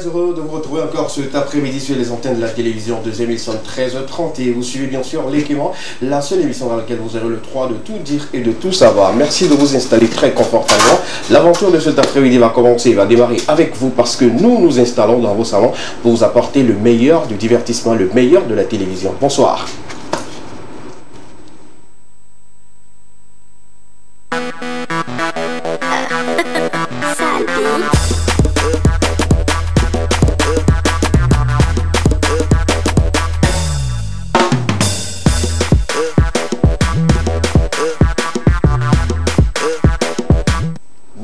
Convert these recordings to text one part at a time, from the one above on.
très heureux de vous retrouver encore cet après-midi sur les antennes de la télévision de émission 13h30 et vous suivez bien sûr l'équipement, la seule émission dans laquelle vous aurez le droit de tout dire et de tout savoir. Merci de vous installer très confortablement. L'aventure de cet après-midi va commencer, va démarrer avec vous parce que nous nous installons dans vos salons pour vous apporter le meilleur du divertissement, le meilleur de la télévision. Bonsoir.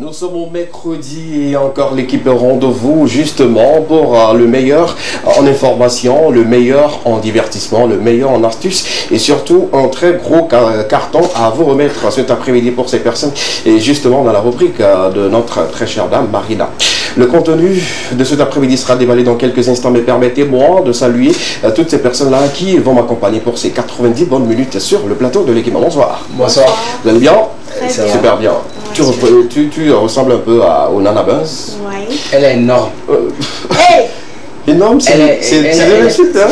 Nous sommes au mercredi et encore l'équipe est au rendez-vous justement pour le meilleur en information, le meilleur en divertissement, le meilleur en astuces et surtout un très gros carton à vous remettre cet après-midi pour ces personnes et justement dans la rubrique de notre très chère dame Marina. Le contenu de cet après-midi sera déballé dans quelques instants, mais permettez-moi de saluer toutes ces personnes-là qui vont m'accompagner pour ces 90 bonnes minutes sur le plateau de l'équipe. Bonsoir. Bonsoir. Vous allez bien? Très bien. Super bien. Tu ressembles un peu au Nana Buzz. Oui. Elle est énorme. Hey! Énorme, c'est de l'insulte, hein?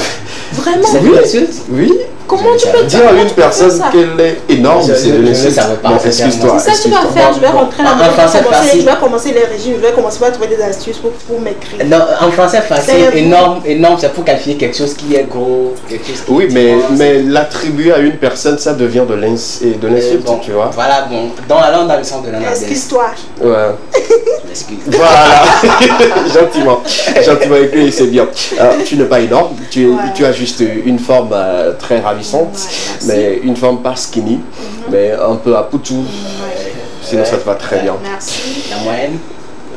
Vraiment? C'est de l'insulte? Oui. Comment tu peux Dire à une personne qu'elle est énorme, c'est de l'insulte. Bon, excuse-toi. C'est ça que tu vas faire. Je vais rentrer là. En français facile. Je vais commencer les régimes. Je vais commencer par trouver des astuces pour m'écrire. Non, en français facile, énorme, c'est pour qualifier quelque chose qui est gros, quelque chose qui Oui, mais l'attribuer à une personne, ça devient de l'insulte, bon, tu vois. Voilà, bon. Donc, alors, dans le sens de l'analyse. Excuse-toi. Ouais. Je m'excuse. Voilà. Gentiment écrit, c'est bien. Tu n'es pas énorme. Tu as juste une forme très ravissante, mais une forme pas skinny, mais un peu à poutou. Sinon, ça te va très bien. Merci. La moyenne.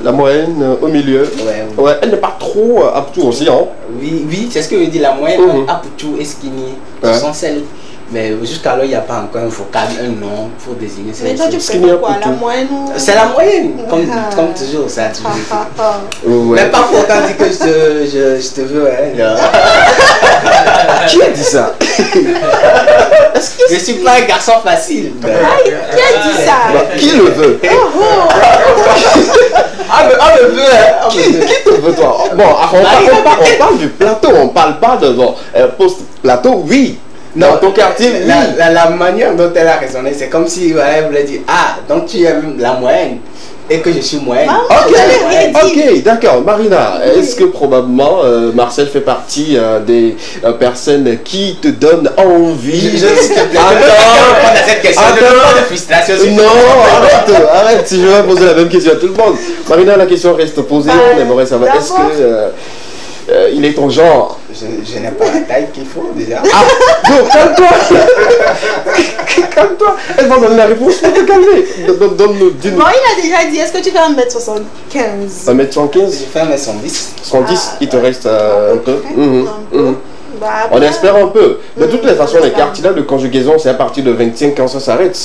La moyenne au milieu. Ouais, elle n'est pas trop à poutou aussi, hein. Oui, c'est ce que je dis, la moyenne, Aputu et skinny, ce sont celles. Mais jusqu'alors, il n'y a pas encore un vocable, un nom pour désigner. Mais toi, tu préfères quoi? La moyenne ou... C'est la moyenne, comme toujours, ça a toujours été. Ouais. Mais pas pour autant dire que je te veux, hein. Qui a dit ça? Je suis pas un garçon facile. Qui a dit ça? Qui le veut? On me veut, hein. Qui te veut, toi? Bon, on parle du plateau, on parle pas de post-plateau, oui. Dans ton quartier, oui. La manière dont elle a raisonné, c'est comme si elle voulait dire, ah, donc tu aimes la moyenne et que je suis moyenne. Ok, d'accord. Marina, est-ce que probablement Marcel fait partie des personnes qui te donnent envie? Cette question de frustration. Non, arrête, si je vais poser la même question à tout le monde. Marina, la question reste posée, on aimerait savoir, est-ce que il est ton genre? Je n'ai pas la taille qu'il faut déjà. Ah, non, calme-toi. Calme-toi. Elle va donner la réponse pour te calmer. Donne-nous. Bon, il a déjà dit, est-ce que tu fais 1m75? 1m75? Je fais 1m110. 110, il te reste un peu. Bah, on espère un peu. De toutes les façons, les cartilades de conjugaison, c'est à partir de 25 ans, ça s'arrête.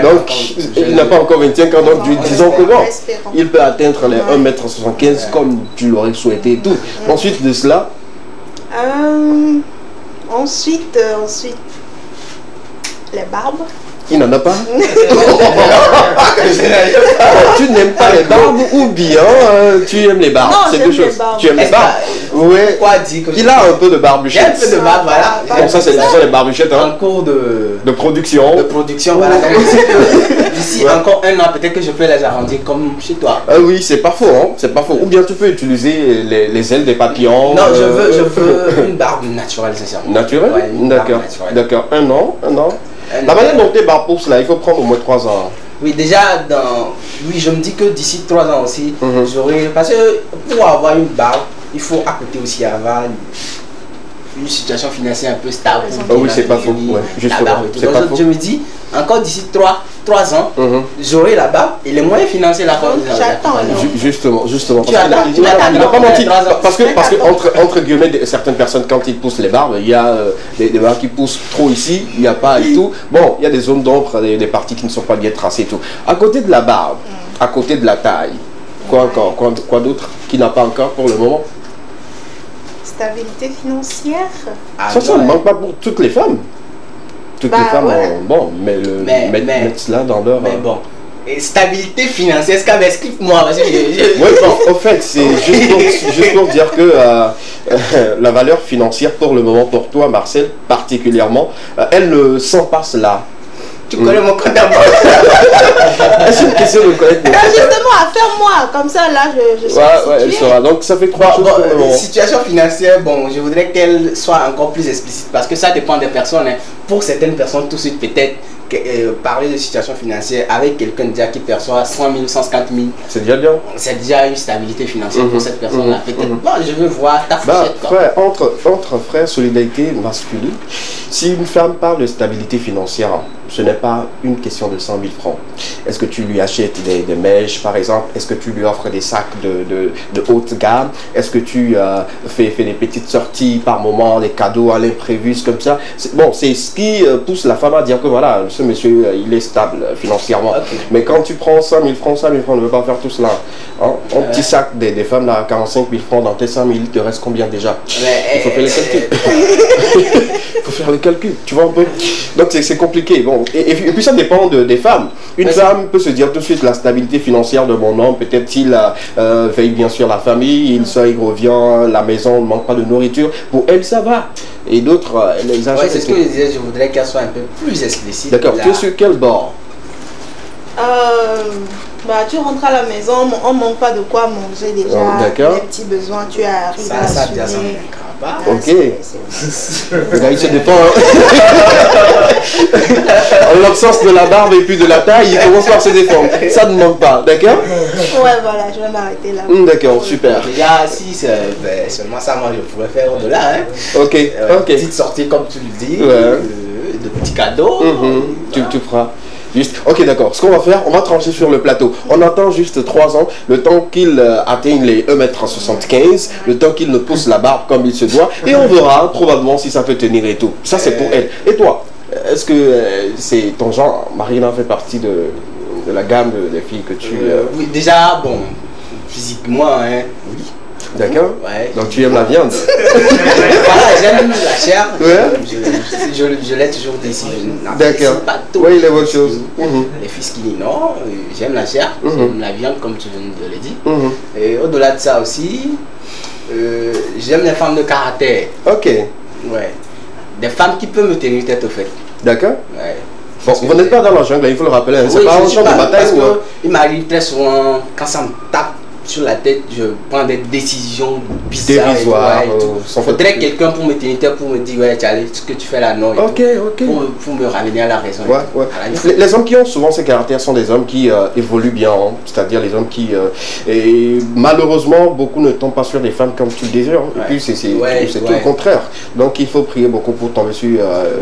Donc, il n'a pas encore 25 ans, donc disons que bon, il peut atteindre les 1m75 comme tu l'aurais souhaité et tout. Ensuite de cela. Ensuite, les barbes. Il n'en a pas. Tu n'aimes pas les barbes ou bien tu aimes les barbes? Non, c'est deux choses. Tu aimes les barbes? Oui. Il a un peu de barbuchette. Il a un peu de barbe, voilà. Comme ça, c'est les barbuchettes. En cours de production. De production, voilà. D'ici encore un an, peut-être que je peux les arrondir comme chez toi. Oui, c'est pas faux, hein. C'est pas faux. Ou bien tu peux utiliser les ailes des papillons. Non, je veux une barbe naturelle, sincèrement. Naturelle? Ouais, d'accord. Un an. La manière dont tes barbes poussent là, il faut prendre au moins 3 ans. Oui, déjà, je me dis que d'ici 3 ans aussi, j'aurai. Parce que pour avoir une barbe, il faut à côté aussi avoir une situation financière un peu stable. Oui, c'est pas faux. Justement. Donc, je me dis, encore d'ici 3 ans, j'aurai la barbe et les moyens financiers là. J'attends. Justement. Tu n'as pas menti. Parce que entre guillemets, certaines personnes, quand ils poussent les barbes, il y a des barbes qui poussent trop ici, il n'y a pas et tout. Bon, il y a des zones d'ombre, des parties qui ne sont pas bien tracées et tout. À côté de la barbe, à côté de la taille, quoi encore? Quoi d'autre qui n'a pas encore pour le moment? Stabilité financière. Ça ne manque pas pour toutes les femmes. Toutes les femmes, bon, mettre cela dans leur... Mais bon, Et stabilité financière, est-ce qu'elle explique-moi? Oui, bon, en fait, c'est juste pour dire que la valeur financière pour le moment, pour toi, Marcel, particulièrement, elle ne sent pas cela. Tu connais mon compte d'abord. C'est une question de connaître. Justement, à faire moi, comme ça, là, je suis elle sera. Donc, ça fait 3 choses pour le moment. Situation financière, bon, je voudrais qu'elle soit encore plus explicite parce que ça dépend des personnes. Hein. Pour certaines personnes, tout de suite, peut-être, parler de situation financière avec quelqu'un déjà qui perçoit 100 000, 150 000. C'est déjà bien. C'est déjà une stabilité financière pour cette personne-là. Peut-être, bon, je veux voir ta fourchette. Frère, entre frères, solidarité masculine, si une femme parle de stabilité financière, ce n'est pas une question de 100 000 francs. Est-ce que tu lui achètes des mèches, par exemple? Est-ce que tu lui offres des sacs de haute gamme? Est-ce que tu fais des petites sorties par moment, des cadeaux à l'imprévu, comme ça? Bon, c'est ce qui pousse la femme à dire que voilà, ce monsieur, il est stable financièrement. Okay. Mais quand tu prends 100 000 francs, ne veut pas faire tout cela. Hein? Un petit sac des femmes là, 45 000 francs, dans tes 100 000, il te reste combien déjà? Il faut faire les calculs. Il faut faire les calculs, tu vois un peu. Donc c'est compliqué. Bon, et puis ça dépend des femmes. Une femme peut se dire tout de suite la stabilité financière de mon homme, peut-être qu'il veille bien sûr la famille, il sort, il revient, la maison ne manque pas de nourriture. Pour elle, ça va. Et d'autres, les agents. C'est ce que je disais, je voudrais qu'elle soit un peu plus explicite. D'accord, tu es sur quel bord? Tu rentres à la maison, on ne manque pas de quoi manger déjà. D'accord. Les petits besoins, tu arrives à ça assumer. Ok. Il se dépend. En l'absence de la barbe et puis de la taille, il commence par se défendre. Ça ne manque pas, d'accord? Ouais, voilà, je vais m'arrêter là. D'accord, super. Déjà, si seulement ça, moi je pourrais faire au-delà. Hein. Ok, ok. Petite sortie, comme tu le dis, de petits cadeaux. Tu feras. Juste, ok, d'accord. Ce qu'on va faire, on va trancher sur le plateau. On attend juste 3 ans, le temps qu'il atteigne les 1,75 m, le temps qu'il ne pousse la barbe comme il se doit, et on verra probablement si ça peut tenir et tout. Ça, c'est pour elle. Et toi, est-ce que c'est ton genre? Marina fait partie de la gamme des filles que tu... Oui, déjà, bon, physiquement, hein, oui. D'accord. Ouais. Donc tu aimes la viande. Voilà, j'aime la chair. Ouais. Je l'ai toujours décidé. D'accord. Oui, les bonnes choses. Les filles skinny, non. J'aime la chair, j'aime la viande comme tu viens de le dire. Et au-delà de ça aussi, j'aime les femmes de caractère. Ok. Ouais. Des femmes qui peuvent me tenir tête au fait. D'accord. Ouais. Bon, vous n'êtes pas dans la jungle, il faut le rappeler. C'est oui, pas un champ de bataille. Il m'arrive très souvent, quand ça me tape sur la tête, je prends des décisions bizarres. Dérisoires. Il faudrait quelqu'un pour me tenir tête, pour me dire, ouais, Charlie, ce que tu fais là, non. Ok. Pour me ramener à la raison. Ouais. Les hommes qui ont souvent ces caractères sont des hommes qui évoluent bien, hein. C'est-à-dire les hommes qui... et malheureusement, beaucoup ne tombent pas sur des femmes comme tu le désires. Hein. Et puis c'est tout le contraire. Donc il faut prier beaucoup pour tomber sur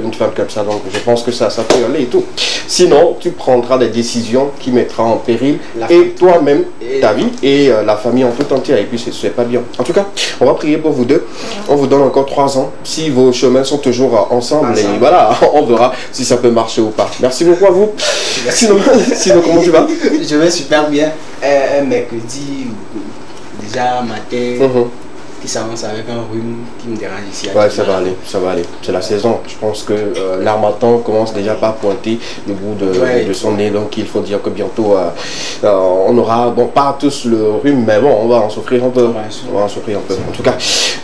une femme comme ça. Donc je pense que ça peut aller et tout. Sinon, tu prendras des décisions qui mettront en péril et toi-même, ta vie et la famille en tout entière. Et puis c'est pas bien. En tout cas, on va prier pour vous deux. On vous donne encore 3 ans. Si vos chemins sont toujours ensemble, et voilà, on verra si ça peut marcher ou pas. Merci beaucoup à vous. Sinon comment tu vas? Je vais super bien. Un mercredi, déjà matin, qui s'avance avec un rhume qui me dérange ici. Ouais, ça va aller. C'est la saison. Je pense que l'harmattan commence déjà par pointer le bout de son nez. Donc il faut dire que bientôt on aura, bon, pas tous le rhume, mais bon, on va en souffrir un peu. On va en souffrir un peu. En tout cas,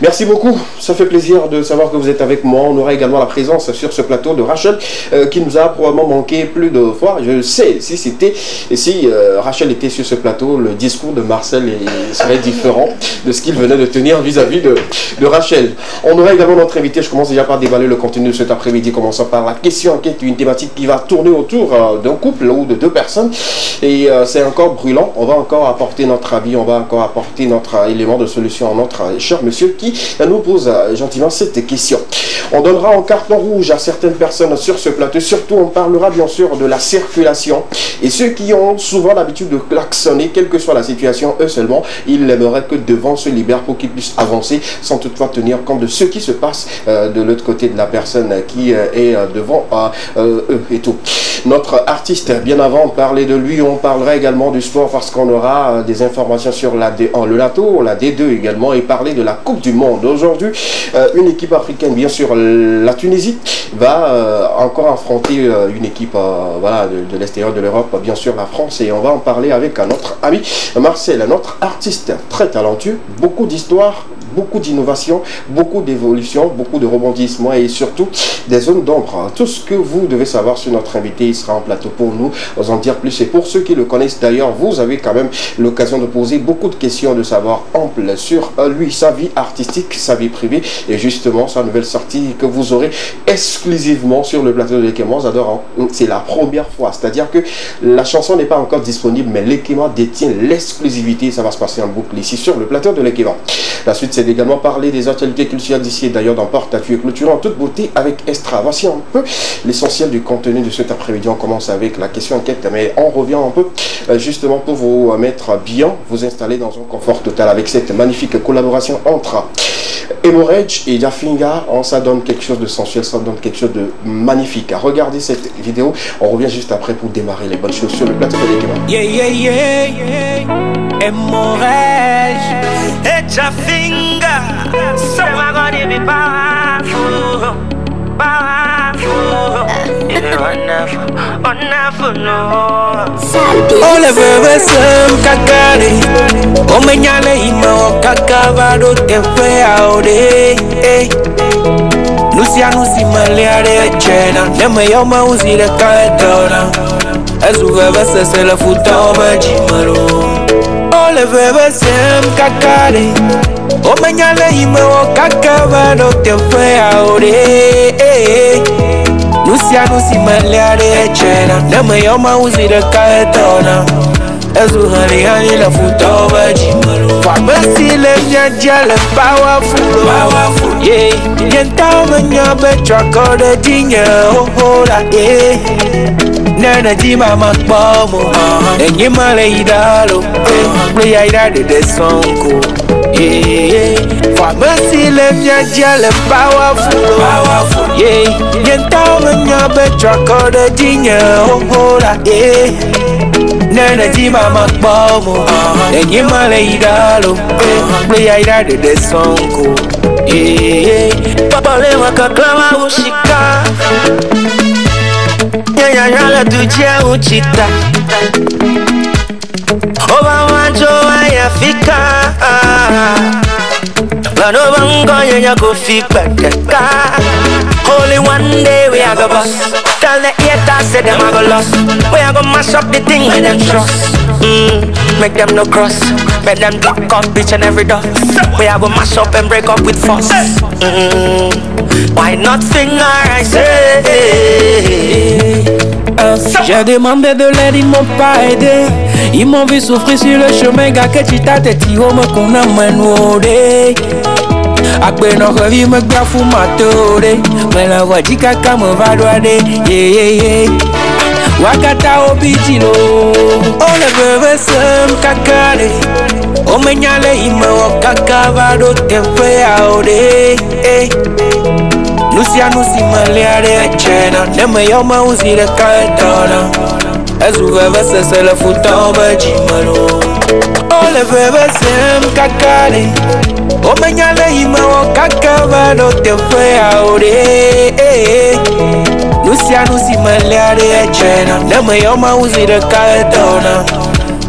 merci beaucoup. Ça fait plaisir de savoir que vous êtes avec moi. On aura également la présence sur ce plateau de Rachel qui nous a probablement manqué plus de fois. Je sais, si Rachel était sur ce plateau, le discours de Marcel serait différent de ce qu'il venait de tenir vis-à-vis de Rachel. On aura également notre invité. Je commence déjà par déballer le contenu de cet après-midi, commençant par la question enquête, une thématique qui va tourner autour d'un couple ou de 2 personnes. Et c'est encore brûlant. On va encore apporter notre avis, on va encore apporter notre élément de solution à notre cher monsieur qui nous pose gentiment cette question. On donnera un carton rouge à certaines personnes sur ce plateau. Surtout, on parlera bien sûr de la circulation. Et ceux qui ont souvent l'habitude de klaxonner, quelle que soit la situation, eux seulement, ils aimeraient que devant se libèrent pour qu'ils puissent avancer sans toutefois tenir compte de ce qui se passe de l'autre côté de la personne qui est devant eux et tout. Notre artiste, bien avant de parler de lui, on parlera également du sport parce qu'on aura des informations sur le NATO, la D2 également, et parler de la Coupe du Monde. monde. Aujourd'hui, une équipe africaine, bien sûr, la Tunisie, va encore affronter une équipe voilà, de l'extérieur de l'Europe, bien sûr la France, et on va en parler avec notre ami Marcel, notre artiste très talentueux, beaucoup d'histoires, beaucoup d'innovation, beaucoup d'évolution, beaucoup de rebondissements et surtout des zones d'ombre. Tout ce que vous devez savoir sur notre invité, il sera en plateau pour nous, vous en dire plus. Et pour ceux qui le connaissent d'ailleurs, vous avez quand même l'occasion de poser beaucoup de questions, de savoir ample sur lui, sa vie artistique, sa vie privée et justement sa nouvelle sortie que vous aurez exclusivement sur le plateau de l'Ekema. Adorant. C'est la première fois, c'est-à-dire que la chanson n'est pas encore disponible, mais l'Ekema détient l'exclusivité. Ça va se passer en boucle ici sur le plateau de l'Ekema. La suite, c'est également parler des actualités culturelles d'ici et d'ailleurs dans Porte-à-tu et clôturant en toute beauté avec Estra. Voici un peu l'essentiel du contenu de cet après-midi. On commence avec la question enquête, mais on revient un peu justement pour vous mettre bien, vous installer dans un confort total avec cette magnifique collaboration entre Hemorrhage et Jafinga. Ça donne quelque chose de sensuel, ça donne quelque chose de magnifique. Regardez cette vidéo, on revient juste après pour démarrer les bonnes choses sur le plateau de l'Ekema. Yeah, yeah, yeah, yeah. Hemorrhage et Jafinga. So I gotta be powerful, powerful. Ole bebe sem kakari, omenyale imo kakavado te fea ode. Nusia nusi maleare chena, neme yoma uzire kaedona. Ezu bebe se le futa omejimalo. Ole bebe sem kakari, omenyale imo kakavado te fea ode. Nusi maleare chena, neme yoma uzire kaedona. Ezu hani la futa omejimalo. Pharmacy le nyanja le powerful, yeah. Yenta menya betra kode dinya hola, yeah. Nana jima makbomo, enye male idalo, play ida de sonko, yeah. Pharmacy le nyanja le powerful, yeah. Yenta menya betra kode dinya hola, yeah. Nana jima makbomo, enye male idalo, play ida de sonko, yeah. Papa le makaklama ushika, nyanya la tujia uchita, oba wanjo ayafika, lano bango nyanya kufika kaka. Only one day we are go bust. Tell the haters say them a go lost. We are go mash up the thing with them trust. Make them no cross. Make them block up bitch and every door. We are go mash up and break up with force. Why not finger I say? J'ai demandé de l'aide, ils m'ont pas aidé. Ils m'ont vu souffrir sur le chemin. Gars que tu t'as têti au me qu'on a manoué. Akbe no revi me grafu matore. Mais la voix dit kaka me va douader. Yeah, yeah, yeah. Wakata obitino. On le bebe sem kakare. O menyale ime o kakavado te fea ode. Nusi maleare chena. Neme yoma uzire kaedona. Ezu bebe se le futa omejimalo. O le bebe sem kakare. Omenyale ime o kakavado te fea ode. Nusi maleare chena. Neme yoma uzire kaedona.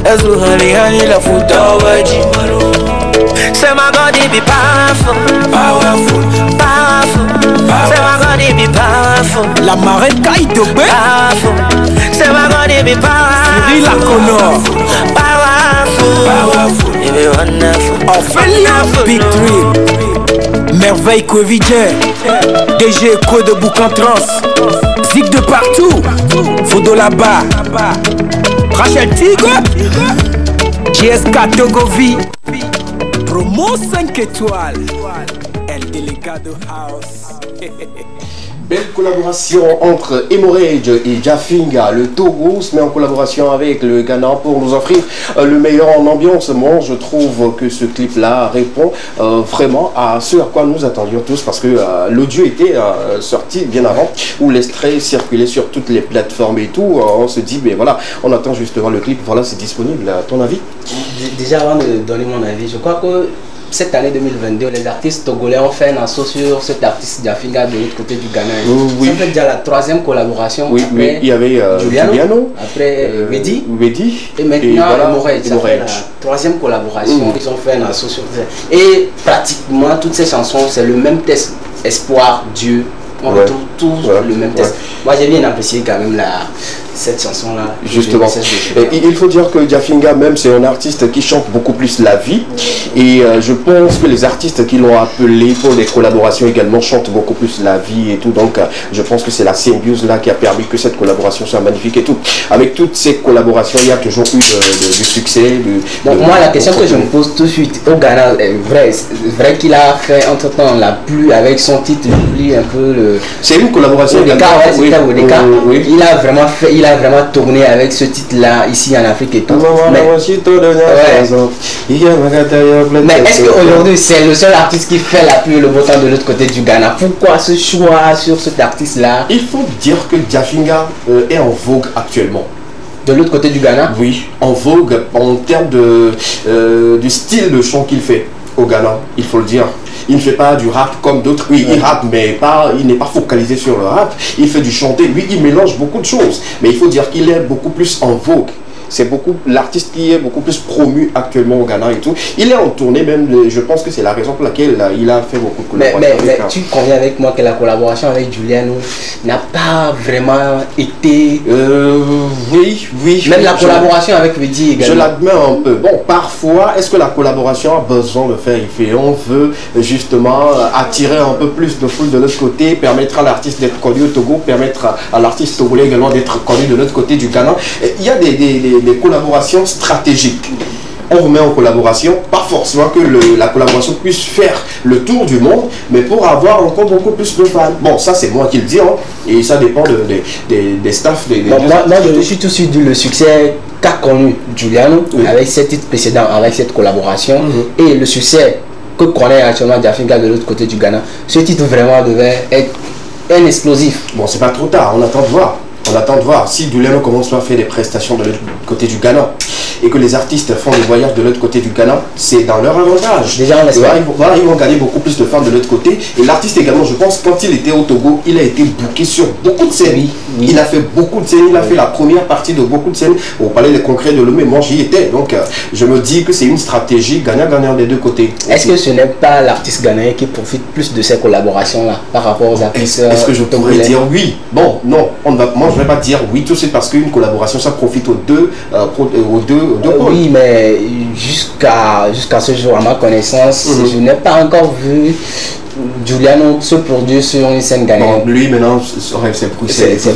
Ezu hani la futa omejimalo. Say my God he be powerful, powerful, powerful. Say my God he be powerful. La marée caille de bé. Powerful. Say my God he be powerful. Cyril Laconor. Powerful, powerful. He be wonderful. Ophélia Big Dream. Merveille Covidien. DG Echo de Boucan Trans. Zig de partout. Fodo là-bas. Rachel Tigre. JSK Togovi. Promo 5 étoiles. El Delegado House. Belle collaboration entre Hemorrhage et Jafinga. Le Togo se met en collaboration avec le Ghana pour nous offrir le meilleur en ambiance. Moi, je trouve que ce clip-là répond vraiment à ce à quoi nous attendions tous, parce que l'audio était sorti bien avant, où l'extrait circulait sur toutes les plateformes et tout. On se dit, mais voilà, on attend justement le clip. Voilà, c'est disponible. À ton avis? Déjà, avant de donner mon avis, je crois que cette année 2022, les artistes togolais ont fait un assaut sur cet artiste Jafinga de l'autre côté du Ghana. Oui. Ça fait déjà la 3e collaboration. Oui, après oui, il y avait Juliano, après Wedi, et maintenant voilà, Morel. Ça fait la 3e collaboration. Ils ont fait un assaut sur ça. Et pratiquement toutes ces chansons, c'est le même texte. Espoir, Dieu. On retrouve tous le même texte. Moi j'ai bien apprécié quand même cette chanson-là. Justement. Il faut dire que Jafinga même c'est un artiste qui chante beaucoup plus la vie. Et je pense que les artistes qui l'ont appelé pour les collaborations également chantent beaucoup plus la vie et tout. Donc je pense que c'est la symbiose là qui a permis que cette collaboration soit magnifique et tout. Avec toutes ces collaborations, il y a toujours eu du succès. Moi la question que je me pose tout de suite au Ghana, c'est vrai qu'il a fait entre temps la pluie avec son titre, j'oublie un peu le... C'est une collaboration. Il a vraiment fait, il a vraiment tourné avec ce titre-là ici en Afrique et tout. Mais est-ce qu'aujourd'hui c'est le seul artiste qui fait la pluie et le beau temps de l'autre côté du Ghana? Pourquoi ce choix sur cet artiste-là? Il faut dire que Jafinga est en vogue actuellement. De l'autre côté du Ghana? Oui, en vogue en termes du style de chant qu'il fait au Ghana, il faut le dire. Il ne fait pas du rap comme d'autres. Oui, il rappe, mais il n'est pas focalisé sur le rap. Il fait du chanter. Lui, il mélange beaucoup de choses. Mais il faut dire qu'il est beaucoup plus en vogue. C'est beaucoup l'artiste qui est beaucoup plus promu actuellement au Ghana et tout. Il est en tournée même, je pense que c'est la raison pour laquelle il a fait beaucoup de collaborations. Mais tu conviens avec moi que la collaboration avec Juliano n'a pas vraiment été... Oui. Même la collaboration avec Wedi également. Je l'admets un peu. Bon, parfois, est-ce que la collaboration a besoin de faire effet? On veut justement attirer un peu plus de foule de l'autre côté, permettre à l'artiste d'être connu au Togo, permettre à l'artiste togolais également d'être connu de l'autre côté du Ghana. Il y a des collaborations stratégiques. On remet en collaboration, pas forcément que la collaboration puisse faire le tour du monde, mais pour avoir encore beaucoup plus de fans. Bon, ça c'est moi qui le dis, hein, et ça dépend des staffs. Moi, je suis tout de suite le succès qu'a connu Juliano avec ses titres précédents, avec cette collaboration, et le succès que connaît actuellement Jafinga de l'autre côté du Ghana. Ce titre vraiment devait être un explosif. Bon, c'est pas trop tard, on attend de voir. On attend de voir si Juliano commence à faire des prestations de l'autre côté du Ghana et que les artistes font des voyages de l'autre côté du Ghana, c'est dans leur avantage. Déjà, ils vont gagner beaucoup plus de fans de l'autre côté. Et l'artiste également, je pense, quand il était au Togo, il a été booké sur beaucoup de scènes. Il a fait beaucoup de scènes, il a fait la première partie de beaucoup de scènes. Au Palais des Congrès de Lomé, moi j'y étais. Donc je me dis que c'est une stratégie gagnant-gagnant des deux côtés. Est-ce que ce n'est pas l'artiste ghanéen qui profite plus de ces collaborations-là par rapport aux artistes? Est-ce que je pourrais dire oui? Bon, non, moi je ne vais pas dire oui tout de suite parce qu'une collaboration ça profite aux deux oui, mais jusqu'à ce jour, à ma connaissance, je n'ai pas encore vu Juliano se produire sur une scène ghanéenne. Lui maintenant, c'est Bruxelles. Ton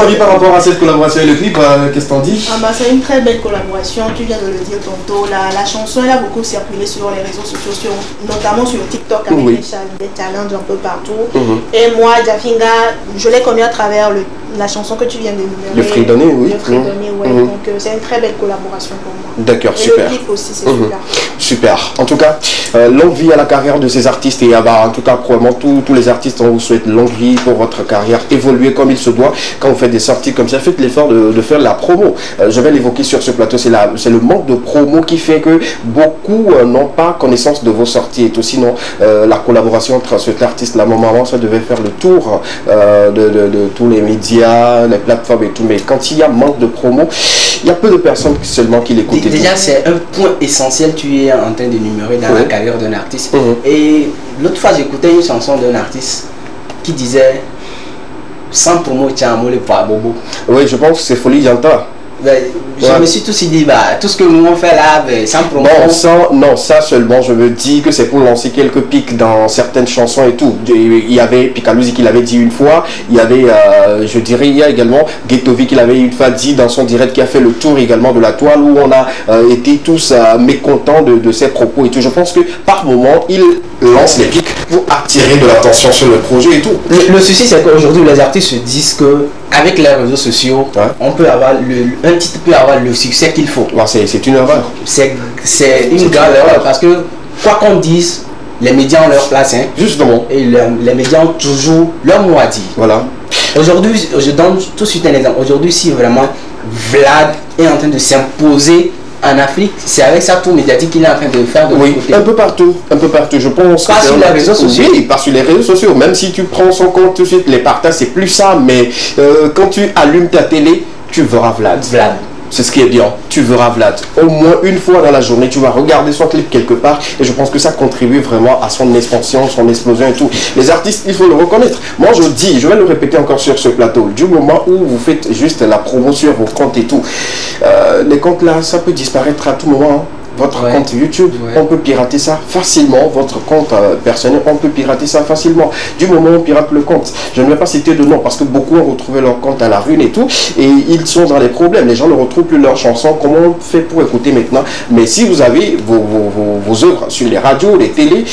avis par rapport à cette collaboration et le clip, qu'est-ce que t'en dis? C'est une très belle collaboration, tu viens de le dire tantôt. La chanson elle a beaucoup circulé sur les réseaux sociaux, notamment sur TikTok avec des challenges un peu partout. Et moi, Jafinga, je l'ai connu à travers la chanson que tu viens de numérer. Le Fridonné, oui. Le Fridonné, ouais. Donc c'est une très belle collaboration pour moi. D'accord, super. Et le clip aussi, c'est super. Super. En tout cas, longue vie à la carrière de ces artistes et en tout cas, probablement tous les artistes, on vous souhaite longue vie pour votre carrière, évoluer comme il se doit. Quand vous faites des sorties comme ça, faites l'effort de faire la promo. Je vais l'évoquer sur ce plateau, c'est le manque de promo qui fait que beaucoup n'ont pas connaissance de vos sorties et tout. Sinon, la collaboration entre cet artiste-là, normalement, ça devait faire le tour de tous les médias, les plateformes et tout. Mais quand il y a manque de promo, il y a peu de personnes seulement qui l'écoutent. Déjà, c'est un point essentiel tu es en train d'énumérer dans la carrière d'un artiste. Et l'autre fois, j'écoutais une chanson d'un artiste qui disait sans promo, tiens, moi le pas bobo. Oui, je pense que c'est Folie Janta. Je me suis tout dit, tout ce que nous on fait là, sans promo. Non, ça seulement, je me dis que c'est pour lancer quelques pics dans certaines chansons et tout. Il y avait Picalosi qui l'avait dit une fois, il y avait, je dirais, il y a également Ghettovi qui l'avait une fois dit dans son direct qui a fait le tour également de la toile où on a été tous mécontents de ses propos et tout. Je pense que par moment, il lance les pics pour attirer de l'attention sur le projet et tout. Le souci, c'est qu'aujourd'hui, les artistes se disent que avec les réseaux sociaux, on peut avoir un titre peut avoir le succès qu'il faut. C'est une erreur. C'est une grave erreur parce que quoi qu'on dise, les médias ont leur place. Justement. Et les médias ont toujours leur mot à dire. Voilà. Aujourd'hui, je donne tout de suite un exemple. Aujourd'hui, si vraiment Vlad est en train de s'imposer en Afrique, c'est avec sa tour médiatique qu'il est en train de faire de Oui, côté. un peu partout, je pense. Pas sur les réseaux sociaux. Oui, pas sur les réseaux sociaux. Même si tu prends son compte tout de suite, les partages, c'est plus ça. Mais quand tu allumes ta télé, tu verras Vlad. C'est ce qui est bien. Tu verras Vlad. Au moins une fois dans la journée, tu vas regarder son clip quelque part. Et je pense que ça contribue vraiment à son expansion, son explosion et tout. Les artistes, il faut le reconnaître. Moi, je dis, je vais le répéter encore sur ce plateau. Du moment où vous faites juste la promo sur vos comptes et tout, les comptes là, ça peut disparaître à tout moment. Hein. Votre compte YouTube, on peut pirater ça facilement. Votre compte personnel, on peut pirater ça facilement. Du moment où on pirate le compte, je ne vais pas citer de nom parce que beaucoup ont retrouvé leur compte à la rue et tout. Et ils sont dans les problèmes. Les gens ne retrouvent plus leurs chansons. Comment on fait pour écouter maintenant? Mais si vous avez vos œuvres sur les radios, les télés,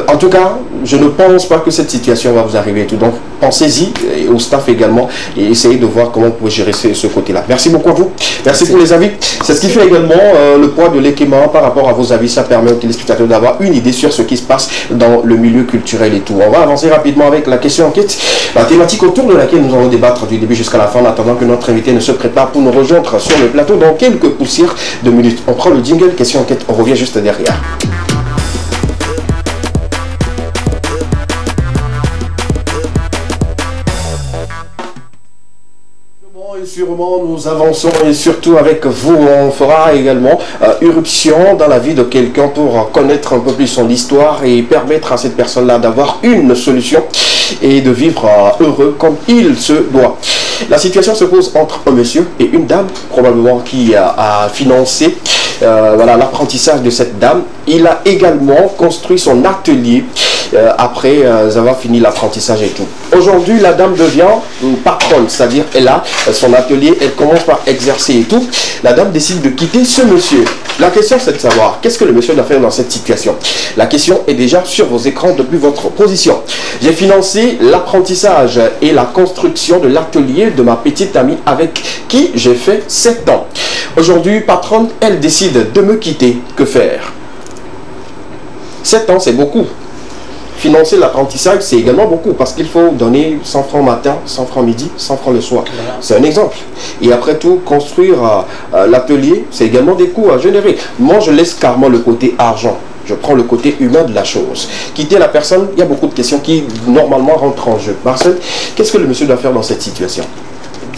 en tout cas, je ne pense pas que cette situation va vous arriver et tout. Donc, pensez-y et au staff également et essayez de voir comment vous pouvez gérer ce côté-là. Merci beaucoup à vous. Merci pour les avis. C'est ce qui fait également le poids de l'équipement par rapport à vos avis. Ça permet aux téléspectateurs d'avoir une idée sur ce qui se passe dans le milieu culturel et tout. On va avancer rapidement avec la question enquête, la thématique autour de laquelle nous allons débattre du début jusqu'à la fin en attendant que notre invité ne se prépare pour nous rejoindre sur le plateau dans quelques poussières de minutes. On prend le jingle, question enquête, on revient juste derrière. Sûrement, nous avançons et surtout avec vous, on fera également irruption dans la vie de quelqu'un pour connaître un peu plus son histoire et permettre à cette personne-là d'avoir une solution et de vivre heureux comme il se doit. La situation se pose entre un monsieur et une dame, probablement qui a financé l'apprentissage de cette dame. Il a également construit son atelier après avoir fini l'apprentissage et tout. Aujourd'hui, la dame devient une patronne, c'est-à-dire elle a son atelier, elle commence par exercer et tout. La dame décide de quitter ce monsieur. La question, c'est de savoir qu'est-ce que le monsieur doit faire dans cette situation. La question est déjà sur vos écrans depuis votre position. J'ai financé l'apprentissage et la construction de l'atelier de ma petite amie avec qui j'ai fait 7 ans. Aujourd'hui, patronne, elle décide de me quitter. Que faire? 7 ans, c'est beaucoup. Financer l'apprentissage, c'est également beaucoup parce qu'il faut donner 100 francs matin, 100 francs midi, 100 francs le soir. Voilà. C'est un exemple. Et après tout, construire l'atelier, c'est également des coûts à générer. Moi, je laisse carrément le côté argent. Je prends le côté humain de la chose. Quitter la personne, il y a beaucoup de questions qui, normalement, rentrent en jeu. Marcel, qu'est-ce que le monsieur doit faire dans cette situation?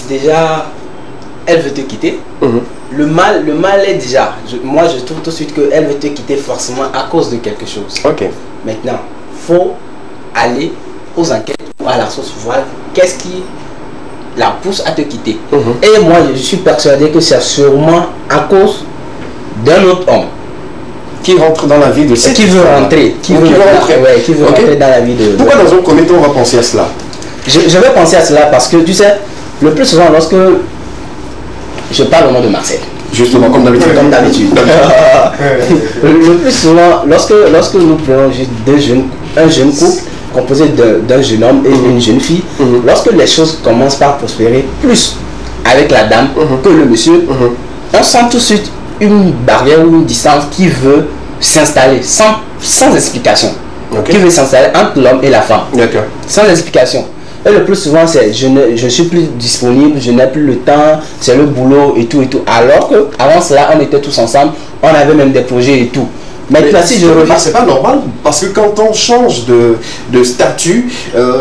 Déjà, elle veut te quitter. Le mal est déjà... moi, je trouve tout de suite qu'elle veut te quitter forcément à cause de quelque chose. Ok. Maintenant, faut aller aux enquêtes ou à la source, voir qu'est-ce qui la pousse à te quitter. Et moi, je suis persuadé que c'est sûrement à cause d'un autre homme qui rentre dans la vie de cette qui veut rentrer, qui veut rentrer dans la vie de... Pourquoi dans un premier temps on va penser à cela? Je vais penser à cela parce que tu sais, le plus souvent lorsque je parle au nom de Marcel, justement comme d'habitude. Le plus souvent, lorsque nous prenons un jeune couple composé d'un jeune homme et une jeune fille, lorsque les choses commencent par prospérer plus avec la dame que le monsieur, on sent tout de suite une barrière ou une distance qui veut s'installer sans explication. Qui veut s'installer entre l'homme et la femme. Sans explication. Et le plus souvent, c'est je suis plus disponible, je n'ai plus le temps, c'est le boulot et tout et tout. Alors qu'avant cela, on était tous ensemble, on avait même des projets et tout. Mais si je reviens, c'est pas normal parce que quand on change de statut,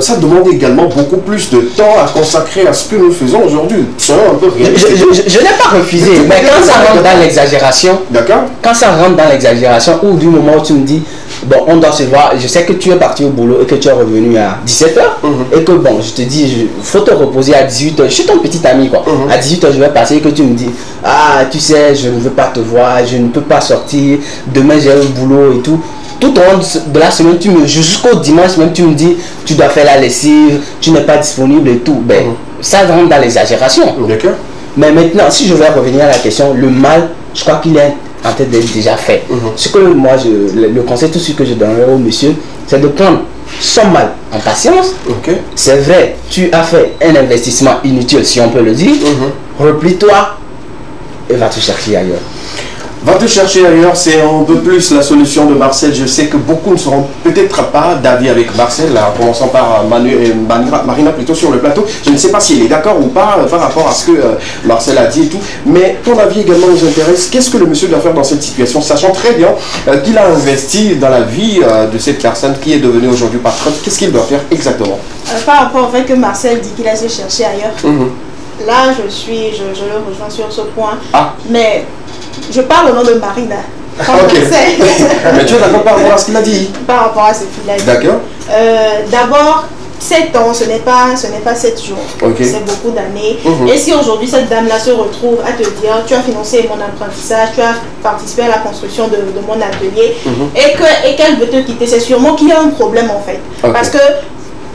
ça demande également beaucoup plus de temps à consacrer à ce que nous faisons aujourd'hui. C'est un peu réaliste. Je n'ai pas refusé, mais quand ça rentre dans l'exagération, quand ça rentre dans l'exagération, ou du moment où tu me dis, bon, on doit se voir, je sais que tu es parti au boulot et que tu es revenu à 17h, et que bon, je te dis, il faut te reposer à 18h, je suis ton petit ami quoi, à 18h je vais passer et que tu me dis, ah tu sais, je ne veux pas te voir, je ne peux pas sortir, demain j'ai un boulot et tout. Tout au long de la semaine, jusqu'au dimanche même, tu me dis, tu dois faire la lessive, tu n'es pas disponible et tout. Ben, ça rentre dans l'exagération. Mais maintenant, si je vais revenir à la question, le mal, je crois qu'il est en tête d'être déjà fait. Ce que moi, le conseil tout de suite que je donnerai au monsieur, c'est de prendre son mal en patience. C'est vrai, tu as fait un investissement inutile, si on peut le dire. Replie-toi et va te chercher ailleurs. Va te chercher ailleurs, c'est un peu plus la solution de Marcel. Je sais que beaucoup ne seront peut-être pas d'avis avec Marcel, en commençant par Marina plutôt sur le plateau. Je ne sais pas si elle est d'accord ou pas par rapport à ce que Marcel a dit et tout. Mais ton avis également nous intéresse. Qu'est-ce que le monsieur doit faire dans cette situation, sachant très bien qu'il a investi dans la vie de cette personne qui est devenue aujourd'hui patronne? Qu'est-ce qu'il doit faire exactement? Par rapport au fait que Marcel dit qu'il a été chercher ailleurs, là je le rejoins sur ce point. Mais je parle au nom de Marina. Ok. Mais tu es d'accord par rapport à ce qu'il a dit? Par rapport à ce qu'il a dit. D'accord. D'abord, 7 ans, ce n'est pas 7 jours. C'est beaucoup d'années. Et si aujourd'hui cette dame-là se retrouve à te dire, tu as financé mon apprentissage, tu as participé à la construction de mon atelier, et qu'elle veut te quitter, c'est sûrement qu'il y a un problème en fait. Parce que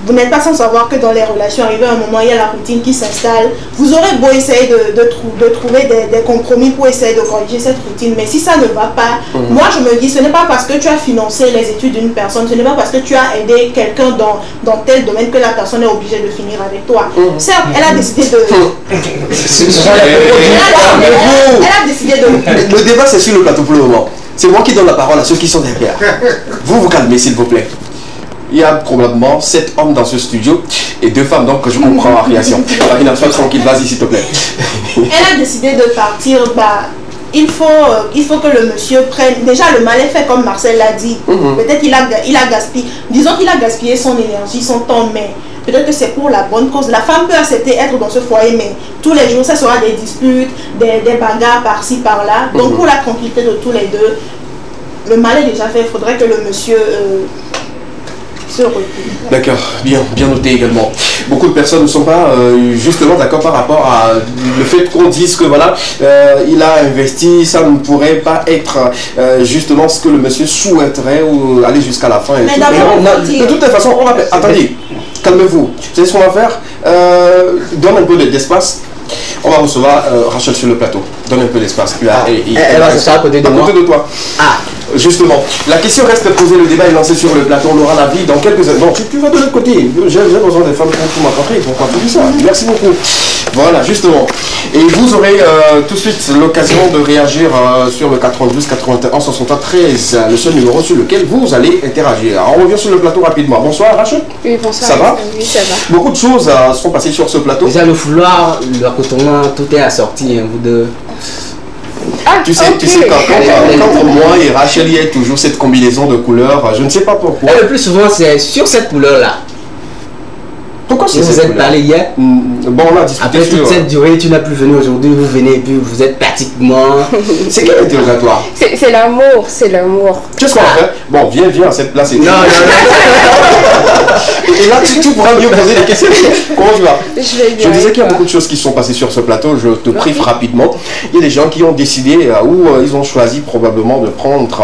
vous n'êtes pas sans savoir que dans les relations, arrivé à un moment, il y a la routine qui s'installe. Vous aurez beau essayer de trouver des compromis pour essayer de corriger cette routine, mais si ça ne va pas, moi je me dis, ce n'est pas parce que tu as financé les études d'une personne, ce n'est pas parce que tu as aidé quelqu'un dans tel domaine que la personne est obligée de finir avec toi. Certes, elle a décidé de... elle a décidé de... Le débat c'est sur le plateau pour le moment. C'est moi qui donne la parole à ceux qui sont derrière. Vous calmez s'il vous plaît. Il y a probablement 7 hommes dans ce studio et 2 femmes, donc je comprends la réaction. Marina, sois tranquille, vas-y s'il te plaît. Elle a décidé de partir, il faut que le monsieur prenne... Déjà, le mal est fait, comme Marcel l'a dit. Peut-être qu'il a gaspillé... Disons qu'il a gaspillé son énergie, son temps, mais peut-être que c'est pour la bonne cause. La femme peut accepter être dans ce foyer, mais tous les jours, ça sera des disputes, des bagarres par-ci, par-là. Donc, pour la tranquillité de tous les deux, le mal est déjà fait. Il faudrait que le monsieur... D'accord, bien noté également. Beaucoup de personnes ne sont pas justement d'accord par rapport à le fait qu'on dise que voilà, il a investi, ça ne pourrait pas être justement ce que le monsieur souhaiterait ou aller jusqu'à la fin. Mais d'abord, de toute façon, on va... Attendez, calmez-vous. Vous savez ce qu'on va faire? Donne un peu d'espace. On va recevoir Rachel sur le plateau. Donne un peu d'espace. Elle va se faire à côté de moi. À côté de toi. Justement, la question reste posée, le débat est lancé sur le plateau, on aura l'avis dans quelques instants. Non, tu vas de l'autre côté. J'ai besoin des femmes pour m'accompagner, pour pas tout ça. Merci beaucoup. Voilà, justement. Et vous aurez tout de suite l'occasion de réagir sur le 92 81 63 13, le seul numéro sur lequel vous allez interagir. Alors, on revient sur le plateau rapidement. Bonsoir Rachel. Oui, bonsoir. Ça va? Oui, ça va. Beaucoup de choses sont passées sur ce plateau. Déjà le fouloir, le raccordement, tout est assorti, vous deux. Tu sais, quand moi et Rachel, il y a toujours cette combinaison de couleurs, je ne sais pas pourquoi. Et le plus souvent, c'est sur cette couleur-là. Pourquoi c'est vous êtes parlé hier? Bon, on a discuté. Après toute cette durée, tu n'as plus venu aujourd'hui, vous venez et puis vous êtes pratiquement... C'est quel interrogatoire? C'est l'amour, c'est l'amour. Qu'est-ce qu'on va faire? Bon, viens à cette place. Et non. Et là, tu pourras mieux poser des questions. Comment tu vas? Je vais bien. Je disais qu'il y a beaucoup de choses qui sont passées sur ce plateau. Je te briefe rapidement. Il y a des gens qui ont décidé ou ils ont choisi probablement de prendre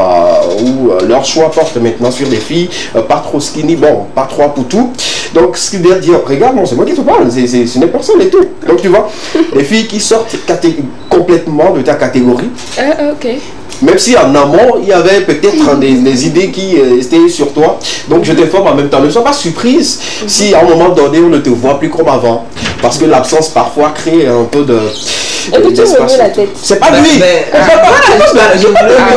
ou leur choix porte maintenant sur des filles pas trop skinny, bon, pas trop poutou. Donc, ce qui veut dire, regarde, non, c'est moi qui te parle, ce n'est personne et tout. Donc, tu vois, les filles qui sortent complètement de ta catégorie. Ok. Même si en amont, il y avait peut-être des idées qui étaient sur toi. Donc, je t'informe en même temps. Ne sois pas surprise si à un moment donné, on ne te voit plus comme avant. Parce que l'absence, parfois, crée un peu de... Et puis tu me mets la tête. C'est pas lui.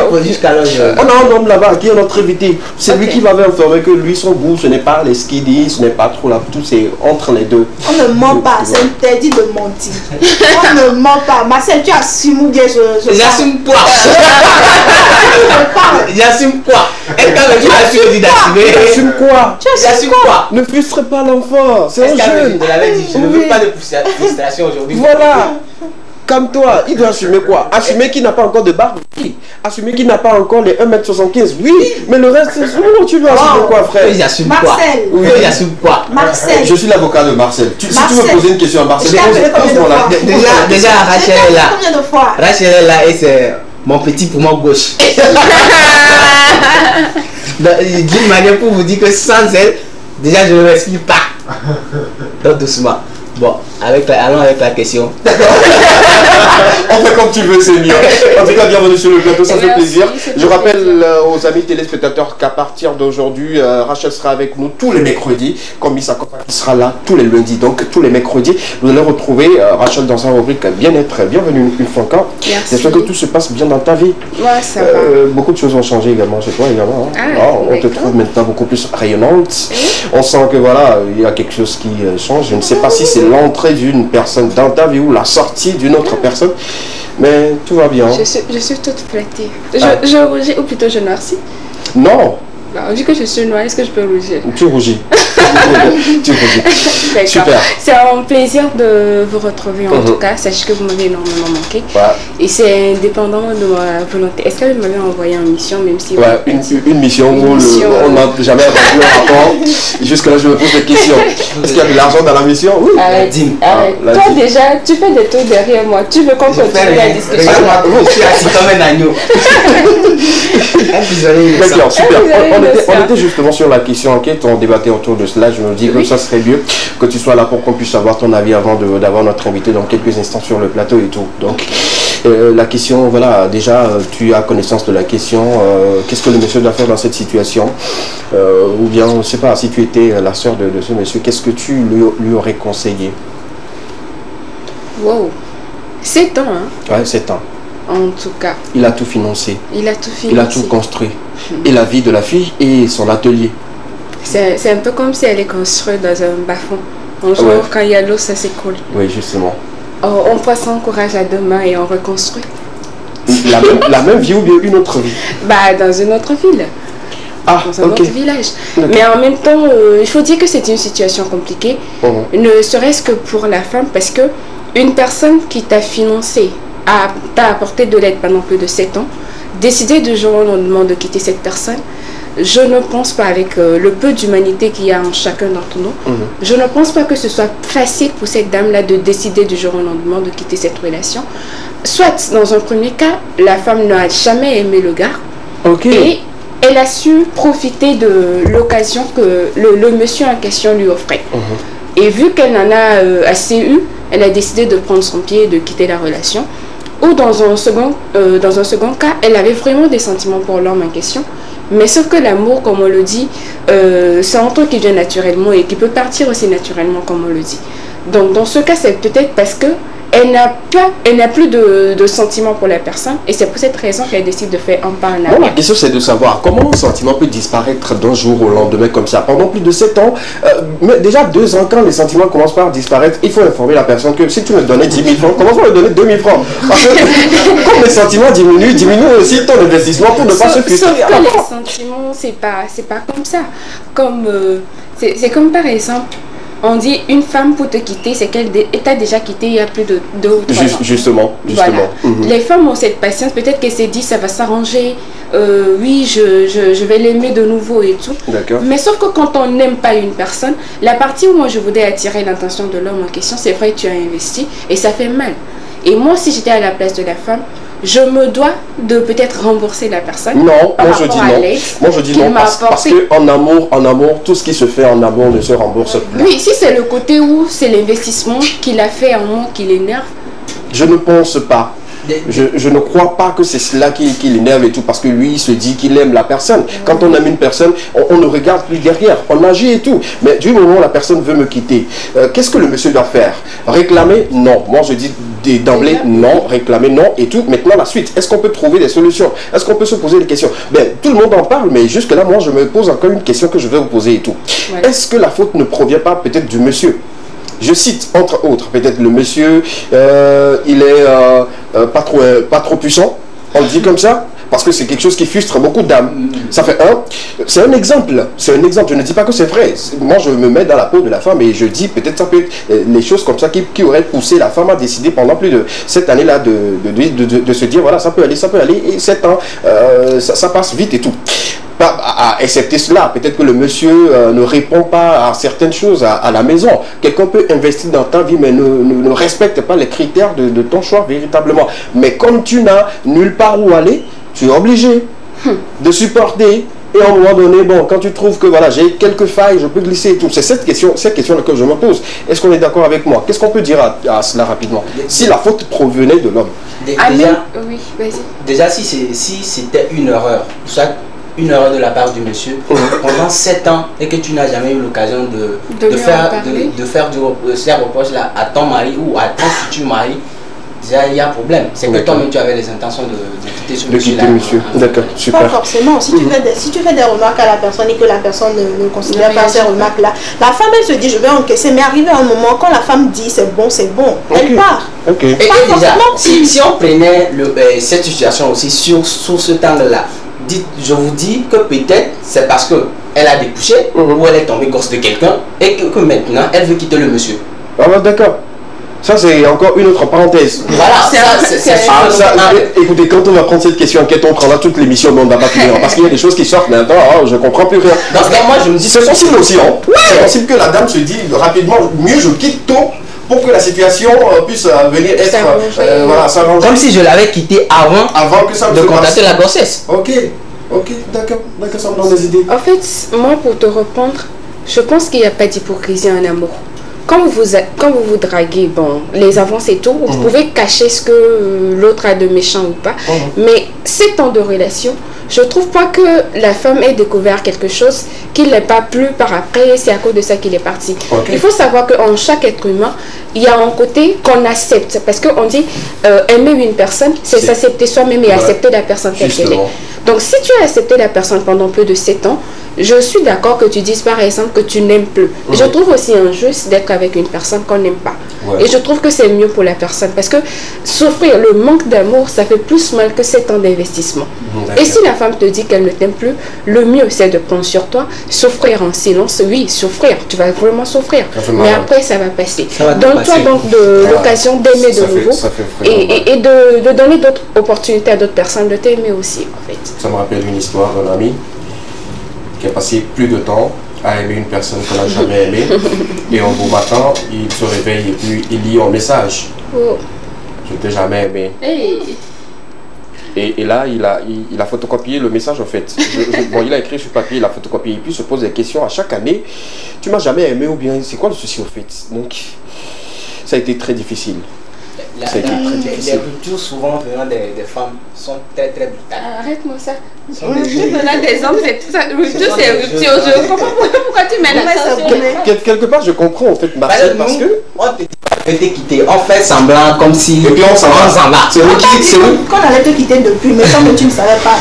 On a un homme là-bas qui est notre invité. C'est lui qui m'avait informé que lui, son goût, ce n'est pas les skinny, ce n'est pas trop là, tout c'est entre les deux. On ne ment pas, c'est interdit de mentir. On ne ment pas. Marcel, tu assumes ou bien j'assume quoi? J'assume quoi? J'assume quoi? J'assume quoi? Ne frustre pas l'enfant, c'est un jeune. Je ne veux pas de frustration aujourd'hui. Voilà. Comme toi, il doit assumer quoi? Assumer qu'il n'a pas encore de barbe? Oui. Assumer qu'il n'a pas encore les 1m75? Oui. Mais le reste, c'est souvent, tu dois assumer quoi, frère? J'assume quoi? Marcel. Oui, j'assume quoi? Marcel. Je suis l'avocat de Marcel. Si tu veux poser une question à Marcel, déjà, Rachel est là. Combien de fois? Rachel est là et c'est mon petit poumon gauche. D'une manière pour vous dire que sans elle, déjà je ne respire pas. Donc doucement. Bon, allons avec la question. On fait comme tu veux, c'est mieux. En tout cas, bienvenue sur le plateau, ça fait plaisir. Je rappelle aux amis téléspectateurs qu'à partir d'aujourd'hui, Rachel sera avec nous tous les mercredis, comme Miss Akopa qui sera là tous les lundis. Donc, tous les mercredis, vous allez retrouver Rachel dans un rubrique bien-être. Bienvenue une fois encore. J'espère que tout se passe bien dans ta vie. Ouais, ça va. Beaucoup de choses ont changé également chez toi, également. On te trouve maintenant beaucoup plus rayonnante. On sent que voilà, il y a quelque chose qui change. Je ne sais pas si c'est l'entrée d'une personne dans ta vie ou la sortie d'une autre personne, mais tout va bien. Je suis toute flattée. Je rougis, ou plutôt je noircis. Non. Bah, vu que je suis noire, est-ce que je peux rougir? Tu rougis. Tu rougis. Super. C'est un plaisir de vous retrouver en tout cas. Sachez que vous m'avez énormément manqué. Et c'est indépendamment de ma volonté. Est-ce que vous m'avez envoyé en mission, même si... une mission où on n'a jamais rendu un rapport. Jusque-là, je me pose des questions. Est-ce qu'il y a de l'argent dans la mission? Oui. Arrête. Toi déjà, tu fais des tours derrière moi. Tu veux qu'on continue la discussion? Je suis assis comme un agneau. D'accord, super. On était justement sur la question enquête, on débattait autour de cela. Je me dis que ça serait mieux que tu sois là pour qu'on puisse avoir ton avis avant d'avoir notre invité dans quelques instants sur le plateau et tout. Donc, la question, voilà, déjà, tu as connaissance de la question. Qu'est-ce que le monsieur doit faire dans cette situation? Ou bien, je ne sais pas, si tu étais la sœur de ce monsieur, qu'est-ce que tu lui aurais conseillé? Wow, 7 ans, hein? Ouais, 7 ans. En tout cas. Il a tout financé. Il a tout financé. Il a tout construit. Et la vie de la fille et son atelier. C'est un peu comme si elle est construite dans un bas-fond. Un jour, quand il y a l'eau, ça s'écoule. Oui, justement. On prend son courage à deux mains et on reconstruit. La même vie ou bien une autre vie? Bah, dans une autre ville. Dans un autre village. Mais en même temps, il faut dire que c'est une situation compliquée. Ne serait-ce que pour la femme, parce que une personne qui t'a financé, t'a apporté de l'aide pendant plus de 7 ans, décider du jour au lendemain de quitter cette personne, je ne pense pas, avec le peu d'humanité qu'il y a en chacun d'entre nous, je ne pense pas que ce soit facile pour cette dame-là de décider du jour au lendemain de quitter cette relation. Soit, dans un premier cas, la femme n'a jamais aimé le gars, et elle a su profiter de l'occasion que le monsieur en question lui offrait. Et vu qu'elle en a assez eu, elle a décidé de prendre son pied et de quitter la relation. Ou dans un second cas, elle avait vraiment des sentiments pour l'homme en question. Mais sauf que l'amour, comme on le dit, c'est un truc qui vient naturellement et qui peut partir aussi naturellement, comme on le dit. Donc dans ce cas, c'est peut-être parce que elle n'a plus de sentiments pour la personne, et c'est pour cette raison qu'elle décide de faire un pas en arrière. La question, c'est de savoir comment le sentiment peut disparaître d'un jour au lendemain comme ça. Pendant plus de 7 ans, mais déjà 2 ans, quand les sentiments commencent par disparaître, il faut informer la personne que si tu me donnais 10 000 francs, comment on me donner 2 000 francs? Parce que comme les sentiments diminue aussi ton investissement pour ne pas se frustrer. Sauf que les sentiments, c'est pas comme ça. C'est comme par exemple, on dit une femme pour te quitter, c'est qu'elle t'a déjà quitté il y a plus de 2 ou 3 ans. Justement. Voilà. Les femmes ont cette patience, peut-être qu'elle s'est dit ça va s'arranger, oui, je vais l'aimer de nouveau et tout. Mais sauf que quand on n'aime pas une personne, la partie où moi je voudrais attirer l'attention de l'homme en question, c'est vrai que tu as investi et ça fait mal. Et moi, si j'étais à la place de la femme, je me dois de peut-être rembourser la personne. Non, moi je dis non. Moi je dis non parce que en amour, tout ce qui se fait en amour ne se rembourse plus. Oui, si c'est le côté où c'est l'investissement qu'il a fait en moi qui l'énerve. Je ne pense pas. Je ne crois pas que c'est cela qui l'énerve et tout, parce que lui il se dit qu'il aime la personne. Quand on aime une personne, on ne regarde plus derrière, on agit et tout. Mais du moment où la personne veut me quitter, qu'est-ce que le monsieur doit faire? Réclamer? Non. Moi je dis d'emblée non, réclamer non et tout. Maintenant la suite, est-ce qu'on peut trouver des solutions? Est-ce qu'on peut se poser des questions? Tout le monde en parle, mais jusque là moi je me pose encore une question que je vais vous poser et tout. Est-ce que la faute ne provient pas peut-être du monsieur? Je cite, entre autres, peut-être le monsieur, il est pas trop puissant, on le dit comme ça, parce que c'est quelque chose qui frustre beaucoup d'âmes. Ça fait c'est un exemple, je ne dis pas que c'est vrai. Moi, je me mets dans la peau de la femme et je dis, peut-être ça peut être les choses comme ça qui auraient poussé la femme à décider pendant plus de cette année-là de se dire, voilà, ça peut aller, et 7 ans, ça passe vite et tout. À accepter cela, peut-être que le monsieur ne répond pas à certaines choses à la maison. Quelqu'un peut investir dans ta vie mais ne respecte pas les critères de ton choix véritablement. Mais comme tu n'as nulle part où aller, tu es obligé de supporter Et à un moment donné, bon, quand tu trouves que voilà, j'ai quelques failles, je peux glisser et tout. C'est cette question-là que je me pose. Est-ce qu'on est d'accord avec moi? Qu'est-ce qu'on peut dire à cela rapidement? Si la faute provenait de l'homme. Oui, vas-y. Déjà, si c'était une erreur, soit une erreur de la part du monsieur, pendant 7 ans, et que tu n'as jamais eu l'occasion de faire du reproche là, à ton mari ou à ton futur mari, déjà il y a un problème. C'est que toi-même tu avais les intentions de quitter ce monsieur-là. D'accord, super. Pas forcément. Si tu fais des remarques à la personne et que la personne ne considère pas ces remarques-là, la femme elle se dit je vais encaisser, mais arrivé à un moment, quand la femme dit c'est bon, elle part. Et déjà, si on prenait cette situation aussi sur ce angle-là, je vous dis que peut-être c'est parce qu'elle a découché ou elle est tombée gosse de quelqu'un et que maintenant elle veut quitter le monsieur. Ah bah d'accord. Ça c'est encore une autre parenthèse. Voilà, écoutez, quand on va prendre cette question, on prendra toute l'émission, mais on ne va pas finir. Parce qu'il y a des choses qui sortent maintenant, je ne comprends plus rien. Donc moi je me dis... C'est possible aussi, hein. C'est possible que la dame se dit rapidement, mieux je quitte tôt pour que la situation puisse venir être s'arranger. Comme si je l'avais quitté avant que ça de contacter la grossesse. Ok, d'accord, ça me donne des idées. En fait, moi pour te répondre, je pense qu'il n'y a pas d'hypocrisie en amour. Quand vous vous draguez, bon, les enfants c'est tout, vous pouvez cacher ce que l'autre a de méchant ou pas, mais 7 ans de relation, je trouve pas que la femme ait découvert quelque chose qui ne l'ait pas plu par après, c'est à cause de ça qu'il est parti. Il faut savoir qu'en chaque être humain, il y a un côté qu'on accepte, parce qu'on dit aimer une personne, c'est s'accepter soi-même et accepter la personne telle qu'elle est. Donc si tu as accepté la personne pendant plus de 7 ans, je suis d'accord que tu dises par exemple que tu n'aimes plus. Je trouve aussi injuste d'être avec une personne qu'on n'aime pas. Et je trouve que c'est mieux pour la personne. Parce que souffrir, le manque d'amour, ça fait plus mal que 7 ans d'investissement. Et si la femme te dit qu'elle ne t'aime plus, le mieux c'est de prendre sur toi, souffrir en silence. Oui, souffrir, tu vas vraiment souffrir. Mais après ça va passer. Donne-toi donc de l'occasion d'aimer de nouveau. Et de donner d'autres opportunités à d'autres personnes de t'aimer aussi en fait. Ça me rappelle une histoire d'un ami qui a passé plus de temps à aimer une personne qu'on n'a jamais aimée. Et un beau matin, il se réveille et puis il lit un message. Je t'ai jamais aimé. Et là, il a photocopié le message en fait. Il a écrit sur papier, il a photocopié. Et puis il se pose des questions à chaque année. Tu m'as jamais aimé ou bien c'est quoi le souci en fait? Donc, ça a été très difficile. Les ruptures souvent venant des femmes sont très brutales. Arrête-moi ça. Venant des hommes, c'est tout ça. Rupture, c'est rupture. Je comprends pourquoi tu mets l'accent sur... Quelque part, je comprends en fait, Marcel, parce que... On t'était quitté, on fait semblant comme si... Et puis on s'en va. C'est nous qu'on allait te quitter depuis, mais comme tu ne savais pas.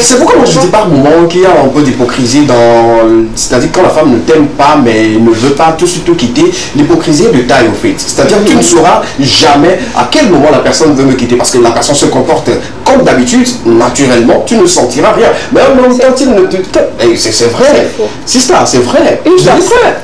C'est pourquoi moi je dis par moment qu'il y a un peu d'hypocrisie dans... C'est-à-dire quand la femme ne t'aime pas, mais ne veut pas tout de suite te quitter, l'hypocrisie est de taille au fait. C'est-à-dire que tu ne sauras jamais à quel moment la personne veut me quitter, parce que la personne se comporte comme d'habitude, naturellement, tu ne sentiras rien. Mais même quand il ne te... C'est vrai. C'est ça, c'est vrai. C'est vrai.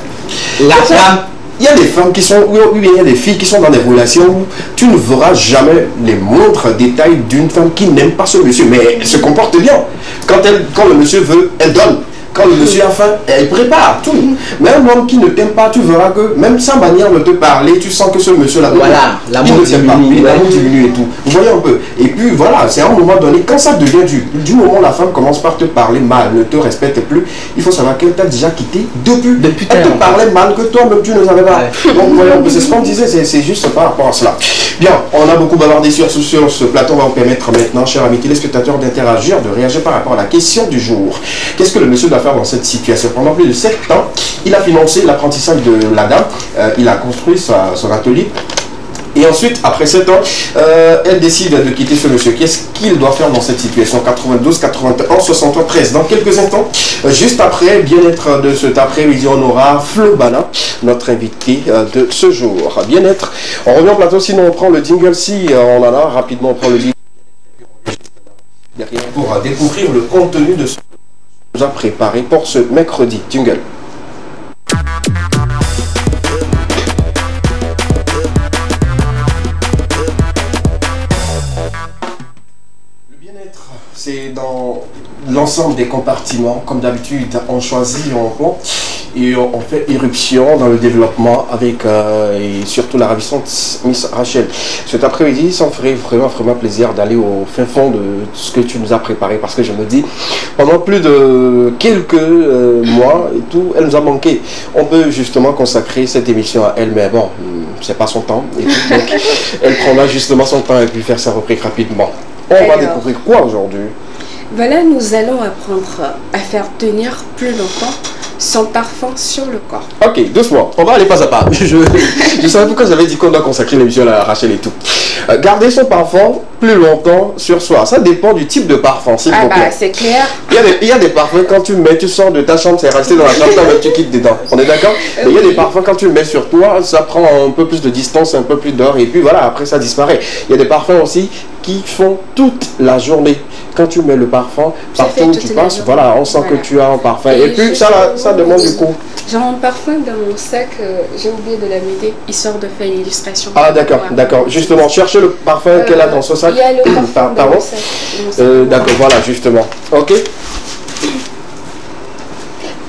La femme... Il y a des femmes qui sont, ou il y a des filles qui sont dans des relations où tu ne verras jamais les moindres détails d'une femme qui n'aime pas ce monsieur, mais elle se comporte bien. Quand le monsieur veut, elle donne. Quand le monsieur a faim, elle prépare tout. Mais un homme qui ne t'aime pas, tu verras que même sa manière de te parler, tu sens que ce monsieur-là, voilà, l'amour diminue, l'amour diminue et tout. Vous voyez un peu. Et puis voilà, c'est à un moment donné, quand ça devient du moment où la femme commence par te parler mal, ne te respecte plus, il faut savoir qu'elle t'a déjà quitté depuis elle te parlait mal que toi-même tu ne savais pas. Donc voyons un peu, c'est ce qu'on disait, c'est juste par rapport à cela. Bien, on a beaucoup bavardé sur ce plateau, on va vous permettre maintenant, chers amis téléspectateurs, d'interagir, de réagir par rapport à la question du jour. Qu'est-ce que le monsieur doit faire dans cette situation? Pendant plus de 7 ans, il a financé l'apprentissage de la dame, il a construit son atelier. Et ensuite, après 7 ans, elle décide de quitter ce monsieur. Qu'est-ce qu'il doit faire dans cette situation? 92, 81, 73. Dans quelques instants, juste après, bien-être de cet après-midi, on aura Flo Bana, notre invité de ce jour. Bien-être. On revient au plateau, sinon on prend le jingle. Si on en a, rapidement on prend le jingle. Derrière pour découvrir le contenu de ce que nous a préparé pour ce mercredi. Jingle. C'est dans l'ensemble des compartiments. Comme d'habitude, on choisit un plan et on fait irruption dans le développement avec et surtout la ravissante Miss Rachel. Cet après-midi, ça me ferait vraiment plaisir d'aller au fin fond de ce que tu nous as préparé, parce que je me dis, pendant plus de quelques mois et tout, elle nous a manqué. On peut justement consacrer cette émission à elle, mais bon, c'est pas son temps. Et tout, donc, elle prendra justement son temps et puis faire sa rubrique rapidement. On va découvrir quoi aujourd'hui? Voilà, nous allons apprendre à faire tenir plus longtemps son parfum sur le corps. Ok, doucement, on va aller pas à pas. Je savais pourquoi j'avais dit qu'on doit consacrer l'émission à Rachel et tout. Garder son parfum plus longtemps sur soi, ça dépend du type de parfum, s'il vous plaît. C'est clair. Il y a des parfums, quand tu mets, tu sors de ta chambre, c'est resté dans la chambre, tu quittes dedans. On est d'accord? Et il y a des parfums, quand tu le mets sur toi, ça prend un peu plus de distance, un peu plus d'heure, et puis voilà, après ça disparaît. Il y a des parfums aussi qui font toute la journée. Quand tu mets le parfum, partout où tu passes, voilà, on sent que tu as un parfum. Et puis ça demande du coup. J'ai un parfum dans mon sac, j'ai oublié de la mettre, histoire de faire l'illustration. Ah d'accord. Justement, cherchez le parfum qu'elle a dans ce sac. Il y a le parfum dans mon sac. D'accord, voilà, justement. Ok.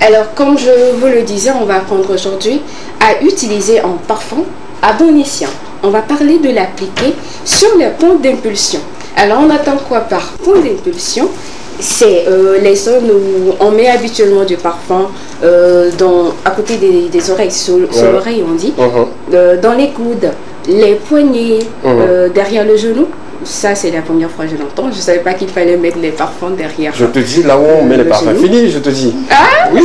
Alors, comme je vous le disais, on va apprendre aujourd'hui à utiliser un parfum à bon escient. On va parler de l'appliquer sur les points d'impulsion. Alors, on attend quoi par point d'impulsion? C'est les zones où on met habituellement du parfum à côté des oreilles, sur l'oreille on dit, dans les coudes, les poignets, derrière le genou. Ça, c'est la première fois que je l'entends. Je ne savais pas qu'il fallait mettre les parfums derrière. Je te dis, là où on met les parfums, fini, je te dis. Ah oui.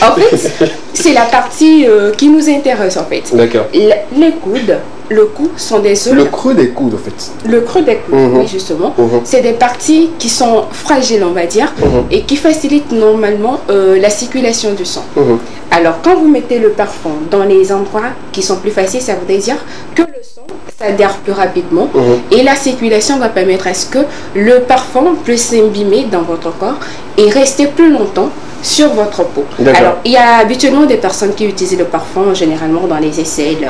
En fait, c'est la partie qui nous intéresse, en fait. D'accord. Les coudes, le cou sont des zones... Le creux des coudes, en fait. Le creux des coudes, oui, justement. C'est des parties qui sont fragiles, on va dire, et qui facilitent normalement la circulation du sang. Alors, quand vous mettez le parfum dans les endroits qui sont plus faciles, ça voudrait dire que le sang s'adhère plus rapidement et la circulation va permettre à ce que le parfum puisse s'imbimer dans votre corps et rester plus longtemps sur votre peau. Alors, il y a habituellement des personnes qui utilisent le parfum généralement dans les aisselles,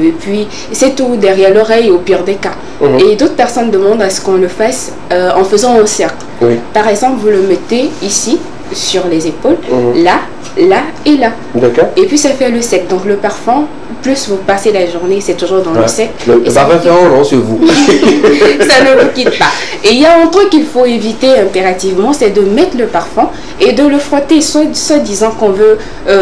et puis c'est tout, derrière l'oreille au pire des cas. Et d'autres personnes demandent à ce qu'on le fasse en faisant un cercle. Par exemple, vous le mettez ici, sur les épaules, là et là. Et puis ça fait le sec. Donc le parfum, plus vous passez la journée, c'est toujours dans le sec. Le parfum fait un long sur vous. Ça ne vous quitte pas. Et il y a un truc qu'il faut éviter impérativement, c'est de mettre le parfum et de le frotter, soit disant qu'on veut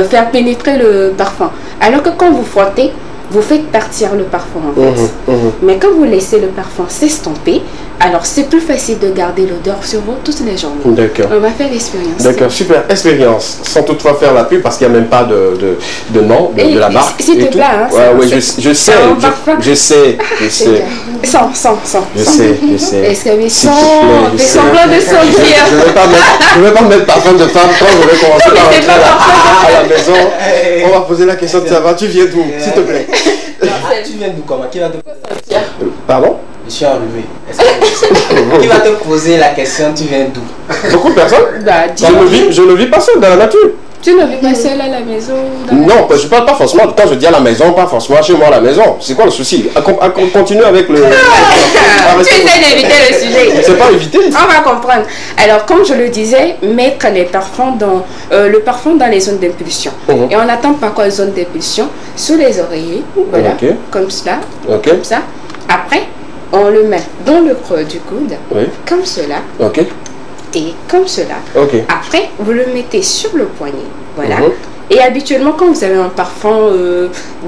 faire pénétrer le parfum. Alors que quand vous frottez, vous faites partir le parfum en fait. Mais quand vous laissez le parfum s'estomper, alors c'est plus facile de garder l'odeur sur vous toutes les journées. D'accord. On va faire l'expérience. D'accord, super expérience. Sans toutefois faire la pub parce qu'il n'y a même pas de nom de la marque. S'il te plaît, hein, oui, je sais. Sans. Je sais. Exclamation, fais semblant de sortir. Je ne vais pas mettre parfum de femme quand je vais commencer par rentrer à la maison. On va poser la question de savoir, tu viens d'où, s'il te plaît. Tu viens d'où, comment? Qui va te poser? Pardon? Je suis enrhumé. Qui va te poser la question, tu viens d'où? Beaucoup de personnes. Je ne vis pas seul dans la nature. Tu ne vis pas seul à la maison? Non, je ne parle pas forcément, quand je dis à la maison, pas forcément chez moi à la maison. C'est quoi le souci? Continue avec le... Tu essaies d'éviter le sujet. C'est pas éviter. On va comprendre. Alors, comme je le disais, mettre les parfums le parfum dans les zones d'impulsion. Et on attend par quoi zone d'impulsion? Sous les oreillers, voilà, comme cela, comme ça. Après, on le met dans le creux du coude, comme cela. Et comme cela. Après, vous le mettez sur le poignet. Voilà. Et habituellement, quand vous avez un parfum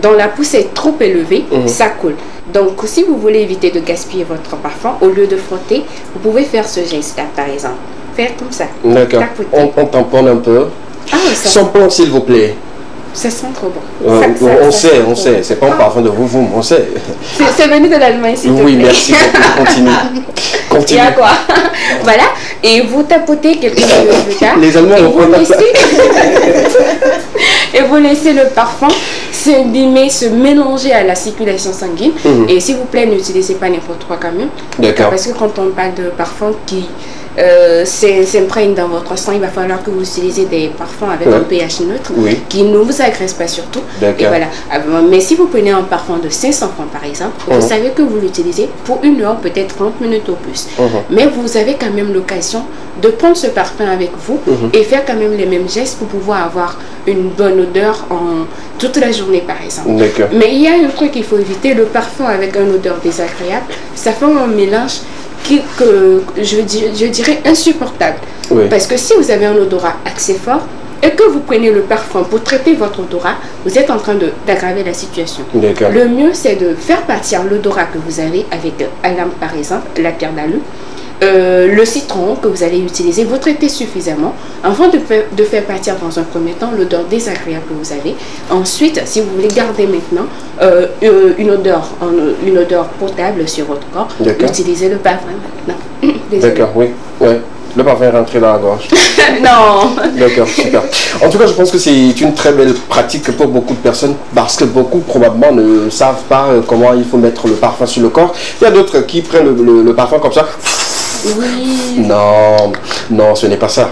dont la pousse est trop élevée, ça coule. Donc, si vous voulez éviter de gaspiller votre parfum, au lieu de frotter, vous pouvez faire ce geste-là, par exemple. Faire comme ça. D'accord. On tamponne un peu. Sans plomb, s'il vous plaît. Ça sent trop bon. On sait. C'est pas un parfum de vous, on sait. C'est venu de l'Allemagne, s'il te plaît. Oui, merci. Continue. Il y a quoi? Voilà. Et vous tapotez quelques minutes plus tard. Les Allemands vont prendre ça. Et vous laissez le parfum s'imbimer, se mélanger à la circulation sanguine. Et s'il vous plaît, n'utilisez pas n'importe quoi quand même. D'accord. Parce que quand on parle de parfum qui s'imprègne dans votre sang, il va falloir que vous utilisez des parfums avec un pH neutre qui ne vous agresse pas surtout. Et voilà. Mais si vous prenez un parfum de 500 francs par exemple, vous savez que vous l'utilisez pour 1 heure, peut-être 30 minutes au plus. Mais vous avez quand même l'occasion de prendre ce parfum avec vous et faire quand même les mêmes gestes pour pouvoir avoir une bonne odeur en toute la journée par exemple. Mais il y a un truc qu'il faut éviter, le parfum avec une odeur désagréable, ça fait un mélange que je dirais insupportable. Parce que si vous avez un odorat assez fort et que vous prenez le parfum pour traiter votre odorat, vous êtes en train d'aggraver la situation. Le mieux, c'est de faire partir l'odorat que vous avez avec Alam par exemple, la pierre d'alu, le citron que vous allez utiliser, vous traitez suffisamment avant de faire partir dans un premier temps l'odeur désagréable que vous avez. Ensuite, si vous voulez garder maintenant une odeur potable sur votre corps, utilisez le parfum maintenant. D'accord, oui. Le parfum est rentré dans la gorge. Non. D'accord, super. En tout cas, je pense que c'est une très belle pratique pour beaucoup de personnes parce que beaucoup probablement ne savent pas comment il faut mettre le parfum sur le corps. Il y a d'autres qui prennent le parfum comme ça. Non, ce n'est pas ça.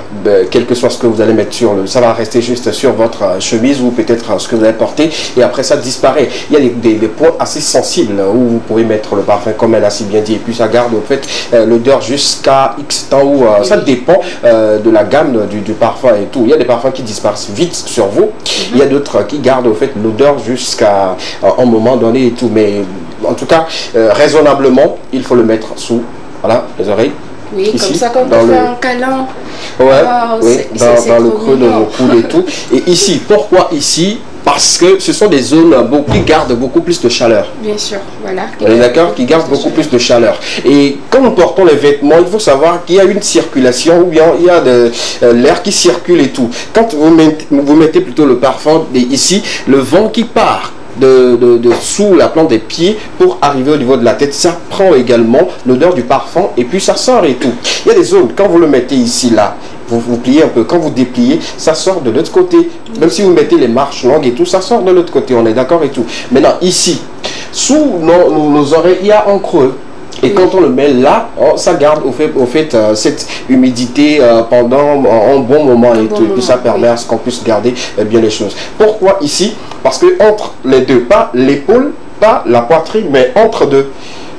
Quel que soit ce que vous allez mettre sur ça va rester juste sur votre chemise ou peut-être ce que vous allez porter et après ça disparaît. Il y a des points assez sensibles où vous pouvez mettre le parfum comme elle a si bien dit et puis ça garde au fait l'odeur jusqu'à X temps ou ça dépend de la gamme du parfum et tout. Il y a des parfums qui disparaissent vite sur vous, il y a d'autres qui gardent au fait l'odeur jusqu'à un moment donné et tout, mais en tout cas raisonnablement il faut le mettre sous les oreilles. Oui, ici, comme ça quand on fait un câlin. Dans le creux de vos coudes et tout. Et ici, pourquoi ici? Parce que ce sont des zones qui gardent beaucoup plus de chaleur. Bien sûr, voilà. On est d'accord, qui gardent beaucoup plus de chaleur. Et quand nous portons les vêtements, il faut savoir qu'il y a une circulation, ou bien il y a de l'air qui circule et tout. Quand vous mettez plutôt le parfum ici, le vent qui part de sous la plante des pieds pour arriver au niveau de la tête, ça prend également l'odeur du parfum et puis ça sort et tout. Il y a des zones, quand vous le mettez ici, là, vous pliez un peu, quand vous dépliez, ça sort de l'autre côté. Même si vous mettez les marches longues et tout, ça sort de l'autre côté, on est d'accord et tout. Maintenant, ici, sous nos oreilles, il y a un creux. Et quand on le met là, ça garde au fait cette humidité pendant un bon moment et tout. Et puis ça permet à ce qu'on puisse garder bien les choses. Pourquoi ici? Parce que entre les deux, pas l'épaule, pas la poitrine, mais entre deux.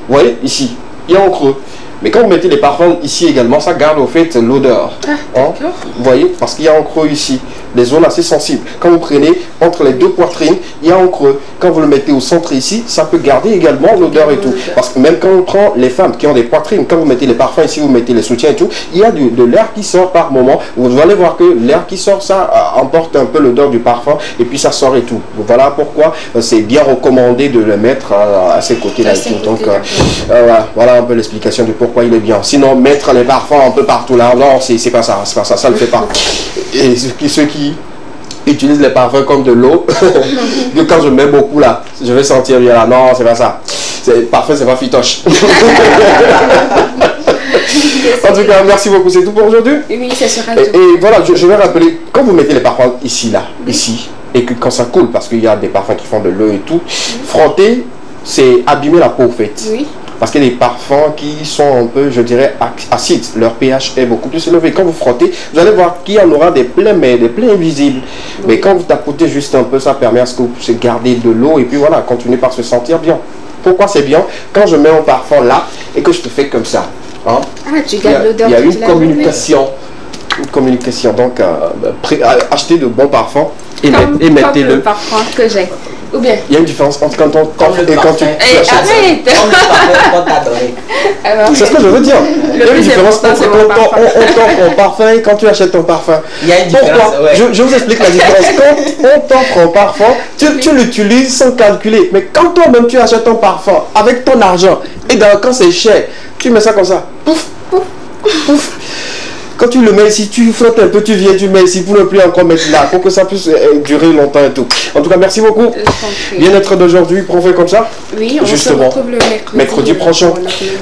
Vous voyez, ici, il y a un creux. Mais quand vous mettez les parfums ici également, ça garde au fait l'odeur. Vous voyez, parce qu'il y a un creux ici, des zones assez sensibles. Quand vous prenez entre les deux poitrines, il y a un creux. Quand vous le mettez au centre ici, ça peut garder également l'odeur et tout. Parce que même quand on prend les femmes qui ont des poitrines, quand vous mettez les parfums ici, vous mettez les soutiens et tout, il y a de l'air qui sort par moment. Vous allez voir que l'air qui sort, ça emporte un peu l'odeur du parfum et puis ça sort et tout. Voilà pourquoi c'est bien recommandé de le mettre à ces côtés-là et tout. Donc voilà un peu l'explication du pourquoi il est bien. Sinon, mettre les parfums un peu partout là, non, c'est pas ça, ça ne le fait pas. Et ceux qui utilisent les parfums comme de l'eau, quand je mets beaucoup là, je vais sentir bien là, non, c'est pas ça. Parfum, c'est pas fitoche. En tout cas, merci beaucoup, c'est tout pour aujourd'hui. Oui, ça sera tout. Et voilà, je vais rappeler, quand vous mettez les parfums ici, là, ici, et que quand ça coule, parce qu'il y a des parfums qui font de l'eau et tout, frotter, c'est abîmer la peau, en fait. Oui. Parce qu'il y a des parfums qui sont un peu, je dirais, acides. Leur pH est beaucoup plus élevé. Quand vous frottez, vous allez voir qu'il y en aura des plaies, mais des plaies invisibles. Oui. Mais quand vous tapotez juste un peu, ça permet à ce que vous puissiez garder de l'eau et puis voilà, continuer par se sentir bien. Pourquoi c'est bien? Quand je mets un parfum là et que je te fais comme ça, hein, tu gardes l'odeur. Il y a une communication. Une communication. Donc, achetez de bons parfums et mettez-le. Le parfum que j'ai. Ou bien. Il y a une différence entre quand tu achètes. Arrête. C'est ce que je veux dire. Il y a une différence entre quand on t'offre un parfum et quand tu achètes ton parfum. Il y a une différence. Je vous explique la différence. Quand on t'offre un parfum, tu l'utilises sans calculer. Mais quand toi-même tu achètes ton parfum avec ton argent et quand c'est cher, tu mets ça comme ça. Pouf, pouf, pouf. Quand tu le mets ici, tu frottes un peu, tu viens, tu mets ici pour ne plus encore mettre là, pour que ça puisse durer longtemps et tout. En tout cas, merci beaucoup. Bien-être d'aujourd'hui, pour faire comme ça. Oui, on justement, se retrouve le mercredi prochain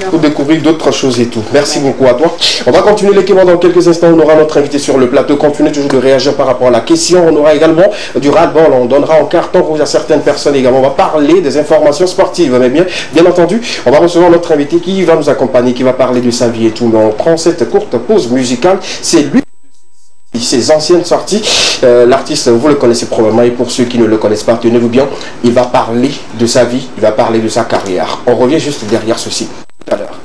pour découvrir d'autres choses et tout. Merci beaucoup à toi. On va continuer l'équipement dans quelques instants. On aura notre invité sur le plateau. Continuez toujours de réagir par rapport à la question. On aura également du ras-le-bol. On donnera en carton rouge à certaines personnes également. On va parler des informations sportives. Mais bien entendu, on va recevoir notre invité qui va nous accompagner, qui va parler de sa vie et tout. Mais on prend cette courte pause musicale. C'est lui. Ses anciennes sorties, l'artiste, vous le connaissez probablement, et pour ceux qui ne le connaissent pas, tenez-vous bien, il va parler de sa vie, il va parler de sa carrière. On revient juste derrière ceci, tout à l'heure.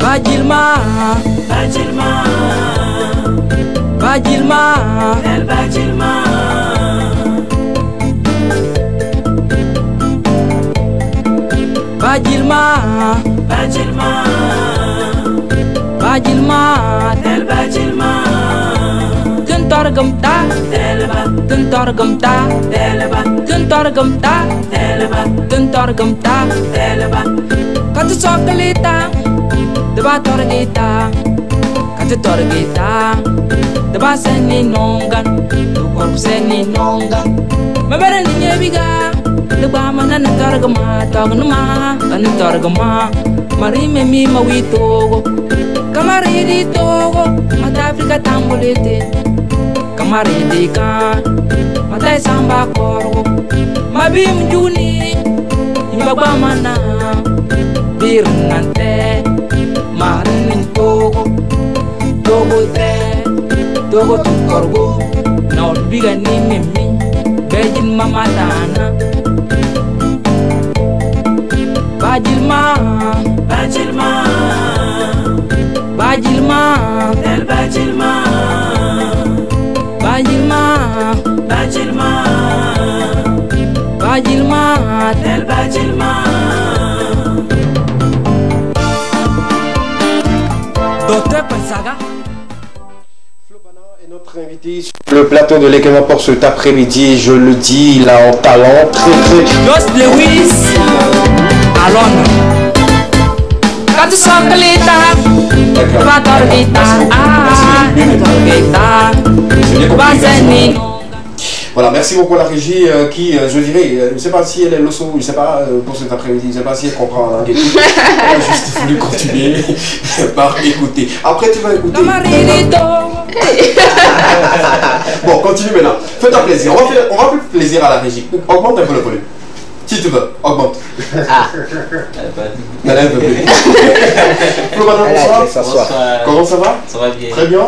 Bajilma, Bajilma, Bajilma, El Bajilma, Bajilma, Bajilma, Bajilma, El Bajilma, Tentargam ta, Delba, Tentargam ta, Delba, Tentargam ta, Delba, Tentargam ta, Delba, Katu Sokalita. Deba torgita, kate torgita. Deba seni nongan, tu korp seni nongan. Mabere ni nyebiga, deba mana na torgama, tognuma, kan torgama. Mari me mi mawito, kamari di togo, mata Afrika tambulete. Kamari di kan, mata samba korgo. Mabim juni, imbagba mana, birnante. Marin Togo, Togo te, Togo tu korgo, no biga ni mimi, bejin mama dana. Bajilma, Bajilma, Bajilma, El Bajilma, Bajilma, Bajilma, Bajilma, El Bajilma. Docteur Pensaga. Flo Bana est notre invité sur le plateau de l'équipement pour cet après-midi. Je le dis, il a un talent très. Jos Lewis, à Londres. Quand tu sors de l'État, va t'orgueillir, Voilà, merci beaucoup à la régie qui, je dirais, je ne sais pas si elle est loso, je ne sais pas pour cet après-midi, je ne sais pas si elle comprend la langue et tout. Elle a juste voulu continuer par écouter. Après, tu vas écouter. Bon, continue maintenant. Fais-toi plaisir. On va faire plaisir à la régie. Augmente un peu le volume. Si tu veux, augmente. Ah. Elle est un peu plus. Flo Bana, bonsoir. Comment ça va? Ça va bien. Très bien.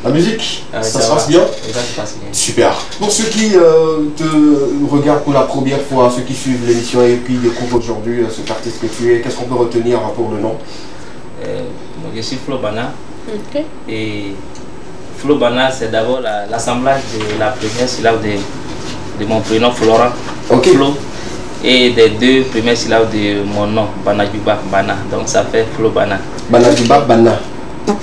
La musique, ça se passe bien? Ça se passe bien. Super. Pour ceux qui te regardent pour la première fois, ceux qui suivent l'émission et puis découvrent aujourd'hui cet artiste que tu es, qu'est-ce qu'on peut retenir pour le nom? Je suis Flo Bana. Okay. Et Flo Bana, c'est d'abord l'assemblage de la première syllabe de mon prénom Florent. Okay. Flo. Et des deux premières syllabes de mon nom, Banajuba, Bana. Donc ça fait Flo Bana. Banajuba, Bana.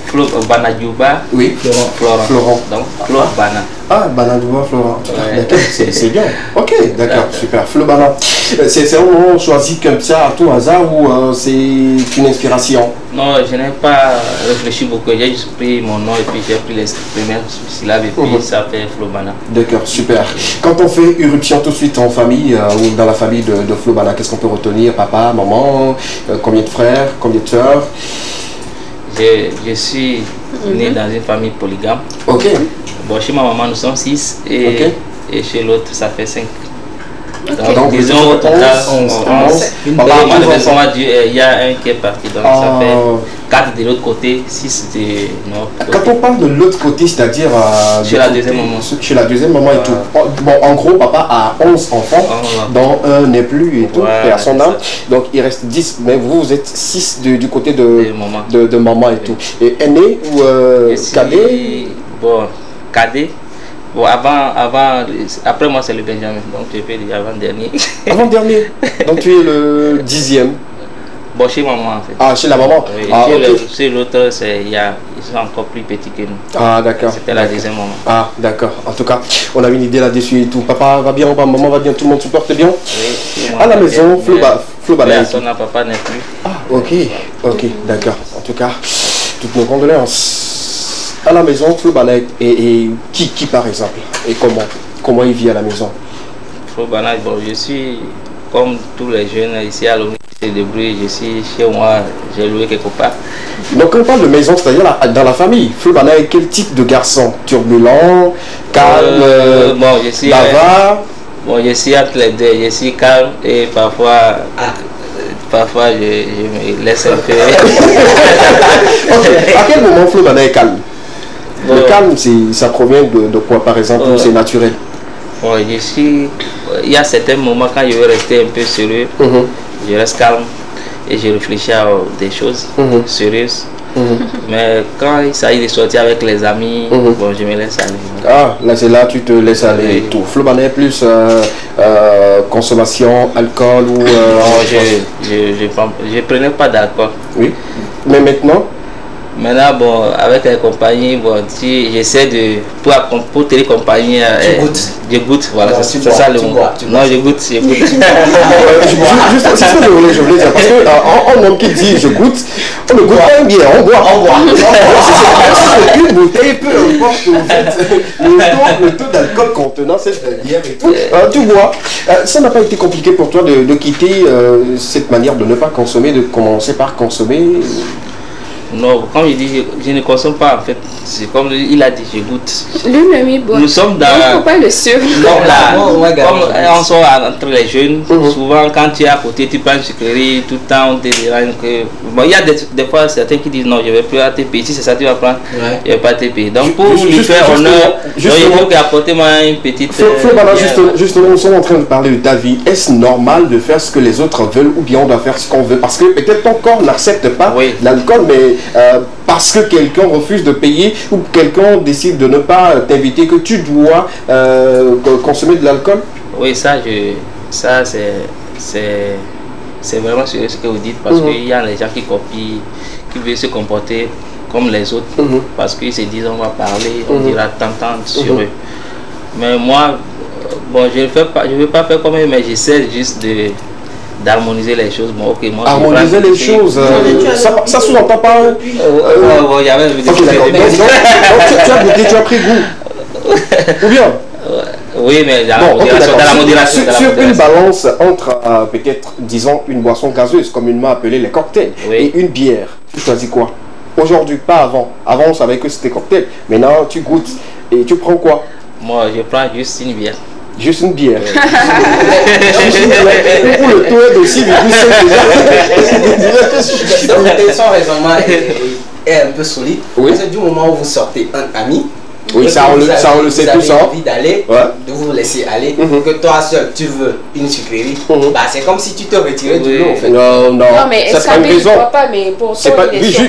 Flo Banajuba, oui. Florent. Donc Flo Bana. Ah, Banajuba, Florent. Ouais. D'accord, c'est bien. Ok, d'accord, super. Flo Bana. C'est un nom choisi comme ça à tout hasard ou c'est une inspiration? Non, je n'ai pas réfléchi beaucoup. J'ai juste pris mon nom et puis j'ai pris les premières syllabes et puis ça fait Flo Bana. D'accord, super. Quand on fait irruption tout de suite en famille ou dans la famille de Flo Bana, qu'est-ce qu'on peut retenir? Papa, maman, combien de frères, combien de sœurs? Je suis né dans une famille polygame. Ok. Bon, chez ma maman, nous sommes 6 et chez l'autre, ça fait 5. Donc, disons, au total, 11. Malheureusement, il y a un qui est parti, donc ça fait 4 de l'autre côté, 6 de notre côté. Quand on parle de l'autre côté, c'est-à-dire chez la deuxième maman. Chez la deuxième maman et tout. Bon, en gros, papa a 11 enfants, dont un n'est plus et tout, et à son âme. Donc il reste 10, mais vous êtes 6 du côté de maman et tout. Et aîné ou cadet? Bon, cadet. Bon, après moi c'est le Benjamin, donc je peux dire avant-dernier. Avant-dernier. Donc tu es le 10e. Bon, chez maman en fait. Ah, chez la maman. Oui, okay. L'autre, ils sont encore plus petits que nous. Ah, d'accord. C'était la deuxième maman. Ah, d'accord. En tout cas, on a une idée là-dessus et tout. Papa va bien, maman va bien, tout le monde supporte bien. Oui. À la maison, Flo Banaï. Son papa n'est plus. Ah, ok, d'accord. En tout cas, toutes nos condoléances. À la maison, Flo Banaï et qui par exemple? Et comment il vit à la maison? Flo Banaï, bon, je suis comme tous les jeunes ici à l'université de Bruy, je suis chez moi, j'ai loué quelque part. Donc quand on parle de maison, c'est-à-dire dans la famille, Flo Banaï, quel type de garçon? Turbulent, calme, bon, je suis bavard? Bon, je suis entre les deux, je suis calme et parfois je me laisse un peu. Okay. À quel moment Flo Banaï est calme? Le calme, ça provient de quoi par exemple? C'est naturel? Bon, il y a certains moments quand je veux rester un peu sérieux, je reste calme et je réfléchis à des choses sérieuses. Mais quand il s'agit de sortir avec les amis, bon, je me laisse aller. Ah, là c'est là tu te laisses aller et tout. Flo Banaï plus consommation, alcool ou... je prenais pas d'alcool. Oui, mais maintenant? Maintenant, bon, avec les compagnies, bon, si j'essaie de... Pour tenir compagnie... je goûte, voilà, c'est ça le mot. Non, je goûte. Juste, c'est ce que je voulais dire, parce qu'un homme qui dit je goûte, on ne goûte pas une bière, on boit. Si c'est une bouteille, peu importe le taux d'alcool contenant cette bière et tout, tu bois. Ça n'a pas été compliqué pour toi de quitter cette manière de ne pas consommer, de commencer par consommer? Non, comme il dit, je ne consomme pas en fait. C'est comme il a dit, je goûte. Lui-même, il boit. Nous sommes dans... Il ne faut pas le suivre. Donc là, comme on sort entre les jeunes, souvent quand tu es à côté, tu prends une sucrerie, tout le temps on te dira que... Bon, il y a des fois certains qui disent non, je ne vais plus à te payer. Si c'est ça tu vas prendre, je ne vais pas te payer. Donc pour lui faire honneur, il faut qu'apportez-moi une petite... Flo Banaï, justement, nous sommes en train de parler de ta vie. Est-ce normal de faire ce que les autres veulent ou bien on doit faire ce qu'on veut? Parce que peut-être ton corps n'accepte pas l'alcool, mais parce que quelqu'un refuse de payer ou quelqu'un décide de ne pas t'inviter, que tu dois consommer de l'alcool? Oui, ça c'est vraiment sérieux ce que vous dites, parce qu'il y a les gens qui copient, qui veulent se comporter comme les autres, parce qu'ils se disent on va parler, on dira tant sur eux. Mais moi, bon, je ne veux pas faire comme eux, mais j'essaie juste d'harmoniser les choses. Bon, ok, moi, harmoniser les choses, ça sous-entend pas... il y avait... Donc tu as goûté, tu as pris goût. Ou bien? Oui, mais dans la modération. Sur une balance entre, peut-être, disons, une boisson gazeuse, communément appelée les cocktails, et une bière, tu choisis quoi? Aujourd'hui, pas avant. Avant, on savait que c'était cocktail. Maintenant, tu goûtes et tu prends quoi? Moi, je prends juste une bière. Juste une bière. Pour le taux est de 6,5 déjà. Son raisonnement est un peu solide. Parce que du moment où vous sortez un ami, oui, ça on le sait tout ça. Vous avez envie d'aller, de vous laisser aller, que toi seul tu veux une sucrerie, bah c'est comme si tu te retirais du lot en fait. Non, mais est-ce qu'un ne croit pas, mais pour ça,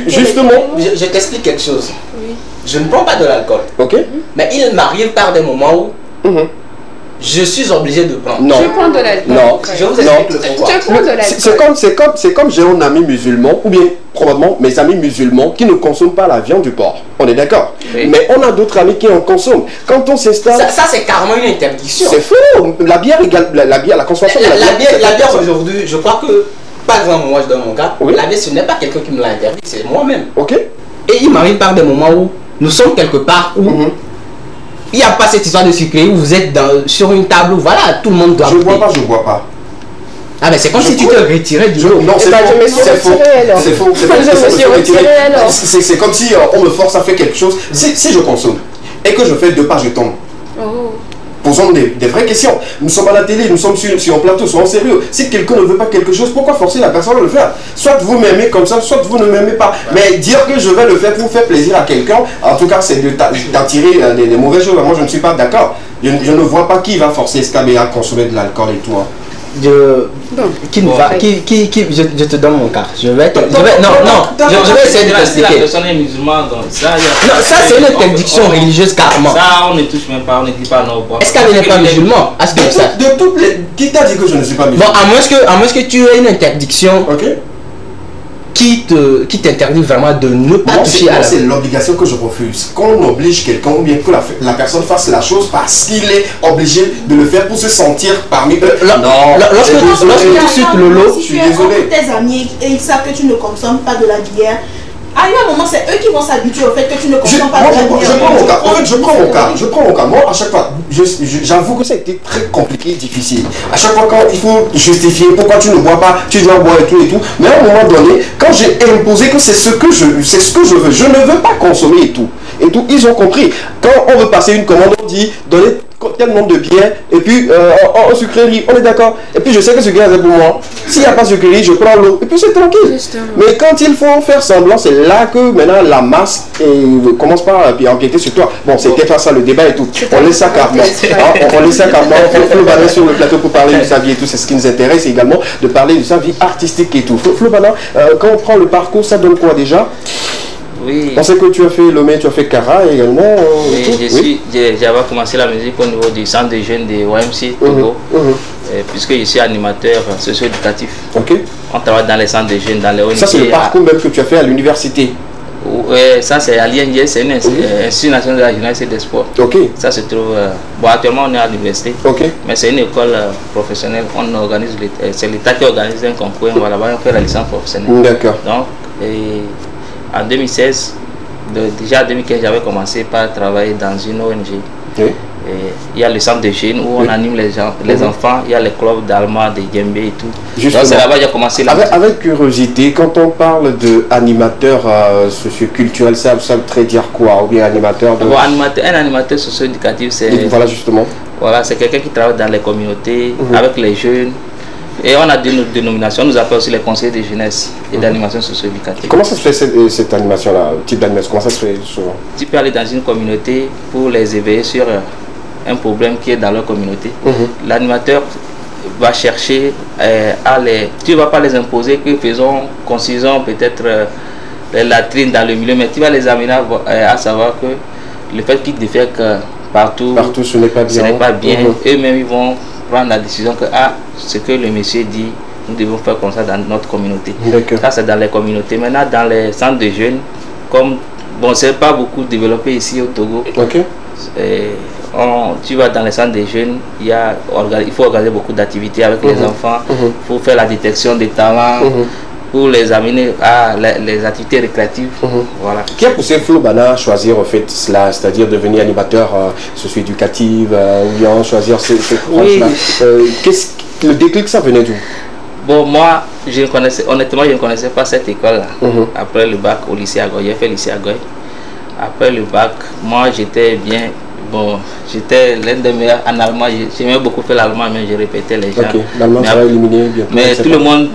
justement, je t'explique quelque chose. Je ne prends pas de l'alcool. Ok. Mais il m'arrive par des moments où je suis obligé de prendre. Non. Je prends de l'alcool. Non. Je vous explique le pourquoi. Je prends de l'alcool. C'est comme j'ai un ami musulman, ou bien probablement mes amis musulmans qui ne consomment pas la viande du porc. On est d'accord. Mais on a d'autres amis qui en consomment. Quand on s'installe... Ça c'est carrément une interdiction. C'est faux. La bière égale... La consommation de la bière... La bière aujourd'hui, je crois que... Par exemple, moi je donne mon cas. La bière, ce n'est pas quelqu'un qui me l'a interdit, c'est moi-même. Ok. Et il m'arrive par des moments où nous sommes quelque part où... Il n'y a pas cette histoire de sucrerie où vous êtes sur une table où voilà, tout le monde doit... Je ne bois pas. Ah mais c'est comme si tu te retirais du lot. Non, c'est faux. C'est faux. C'est comme si on me force à faire quelque chose. Si je consomme et que je fais 2 pas, je tombe. Posons des vraies questions. Nous sommes à la télé, nous sommes sur un plateau, soyons sérieux. Si quelqu'un ne veut pas quelque chose, pourquoi forcer la personne à le faire? Soit vous m'aimez comme ça, soit vous ne m'aimez pas. Mais dire que je vais le faire pour faire plaisir à quelqu'un, en tout cas, c'est d'attirer des mauvaises choses. Moi, je ne suis pas d'accord. Je ne vois pas qui va forcer Escabé à consommer de l'alcool et tout. je te donne mon cas. Je vais essayer de t'expliquer. La personne est musulmane, donc ça, non, ça c'est une interdiction religieuse carrément. Ça, on ne touche même pas, on ne dit pas non. Est-ce qu'elle n'est pas musulmane? De toutes les... Qui t'a dit que je ne suis pas musulman? Bon, à moins que tu aies une interdiction. Ok. Qui t'interdit vraiment de ne pas toucher à la... C'est l'obligation que je refuse. Qu'on oblige quelqu'un ou bien que la personne fasse la chose parce qu'il est obligé de le faire pour se sentir parmi eux. Lorsque tu cites le lot, je suis désolé. Tes amis et ils savent que tu ne consommes pas de la bière. À un moment, c'est eux qui vont s'habituer au fait que tu ne consommes pas de la bière. Je prends mon cas. En fait, je prends mon cas. Moi, à chaque fois, j'avoue que ça a été très compliqué et difficile. À chaque fois, quand il faut justifier pourquoi tu ne bois pas, tu dois boire et tout. Mais à un moment donné, quand j'ai imposé que c'est ce que je veux, je ne veux pas consommer et tout. Ils ont compris. Quand on veut passer une commande, on dit donnez tel nombre de bières et puis en sucrerie, on est d'accord. Et puis je sais que ce gars est pour moi. S'il n'y a pas de sucrerie, je prends l'eau et puis c'est tranquille. Justement. Mais quand il faut faire semblant, c'est là que maintenant la masse commence par empiéter sur toi. Bon, c'était pas ça le débat et tout. On laisse ça carrément. On laisse ça carrément. Flo Bana sur le plateau pour parler de sa vie et tout. C'est ce qui nous intéresse également, de parler de sa vie artistique et tout. Flo Bana, quand on prend le parcours, ça donne quoi déjà? Oui. On sait que tu as fait Lomé, tu as fait Kara également. Oui, j'avais commencé la musique au niveau du centre des jeunes de OMC Togo, puisque je suis animateur socio-éducatif. On travaille dans les centres des jeunes, dans les ONG. Ça, c'est le parcours même que tu as fait à l'université. Oui, ça c'est à l'ING, c'est une institut national de la jeunesse et des sports. Ça se trouve. Bon, actuellement on est à l'université, mais c'est une école professionnelle. On organise, c'est l'État qui organise un concours. Voilà, on fait la licence professionnelle. D'accord. Donc, en 2016, déjà en 2015, j'avais commencé par travailler dans une ONG. Il y a le centre de jeunes où on anime les enfants, il y a les clubs d'Allemand, de Djembé et tout. Justement. Donc c'est là-bas que j'ai commencé la musique. Avec curiosité, quand on parle d'animateur socio-culturel, ça veut très dire quoi? Ou bien animateur de... Bon, un animateur socio-éducatif, c'est... Voilà, justement. Voilà, c'est quelqu'un qui travaille dans les communautés, avec les jeunes. Et on a une dénomination, on nous appelle aussi les conseillers de jeunesse et d'animation socio-éducative. Comment ça se fait cette animation-là, type d'animation? Comment ça se fait souvent? Tu peux aller dans une communauté pour les éveiller sur un problème qui est dans leur communauté. L'animateur va chercher à les... Tu ne vas pas les imposer que construisons peut-être les latrines dans le milieu, mais tu vas les amener à savoir que le fait qu'ils défèquent partout ce n'est pas bien. Eux-mêmes ils vont prendre la décision que ce que le monsieur dit, nous devons faire comme ça dans notre communauté. Ça c'est dans les communautés. Maintenant dans les centres de jeunes, comme bon c'est pas beaucoup développé ici au Togo, tu vas dans les centres de jeunes, il faut organiser beaucoup d'activités avec les enfants, pour faire la détection des talents, pour les amener à les activités récréatives. Voilà. Qui a poussé Flo Bana à choisir en fait cela, c'est-à-dire devenir animateur socio-éducatif, ou bien choisir ce branche-là? Le déclic, ça venait d'où? Bon, moi, honnêtement, je ne connaissais pas cette école-là. Après le bac au lycée Agoy, j'ai fait le lycée Agoy. Après le bac, moi, j'étais bien... Bon, j'étais l'un des meilleurs en allemand. J'aimais beaucoup faire l'allemand, mais je répétais les gens. L'allemand sera éliminé bientôt. Mais tout le monde...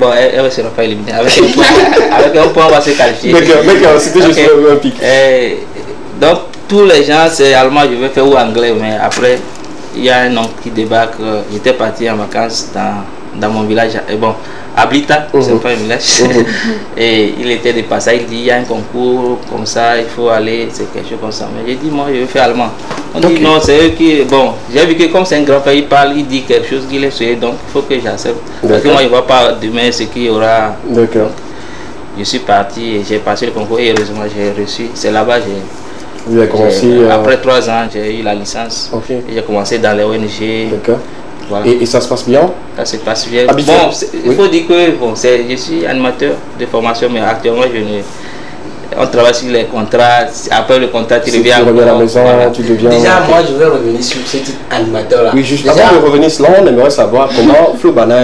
bon, elle ne sera pas éliminée. Avec un point, on va se qualifier. D'accord, c'était juste un pic. Donc, tous les gens, c'est allemand, je vais faire ou anglais. Mais après, il y a un oncle qui débarque. J'étais parti en vacances dans mon village. Et bon, à Blita, c'est pas un village. Et il était de passage, il dit il y a un concours comme ça, il faut aller, c'est quelque chose comme ça. Mais j'ai dit moi je veux faire allemand. On dit non, c'est eux qui. Bon, j'ai vu que comme c'est un grand pays, il parle, il dit quelque chose qu'il est souhaité, donc il faut que j'accepte. Parce que moi je ne vois pas demain ce qu'il y aura. D'accord. Je suis parti et j'ai passé le concours et heureusement j'ai reçu. C'est là-bas vous avez commencé. Après 3 ans, j'ai eu la licence. Et j'ai commencé dans les ONG. D'accord. Voilà. Et ça se passe bien? Ça se passe bien. Bon, il faut dire que je suis animateur de formation, mais actuellement on travaille sur les contrats. Après le contrat, tu reviens à la maison, tu deviens... Déjà, moi, je vais revenir sur ce type d'animateur-là. Oui, juste avant de revenir cela, on aimerait savoir comment Flo Bana,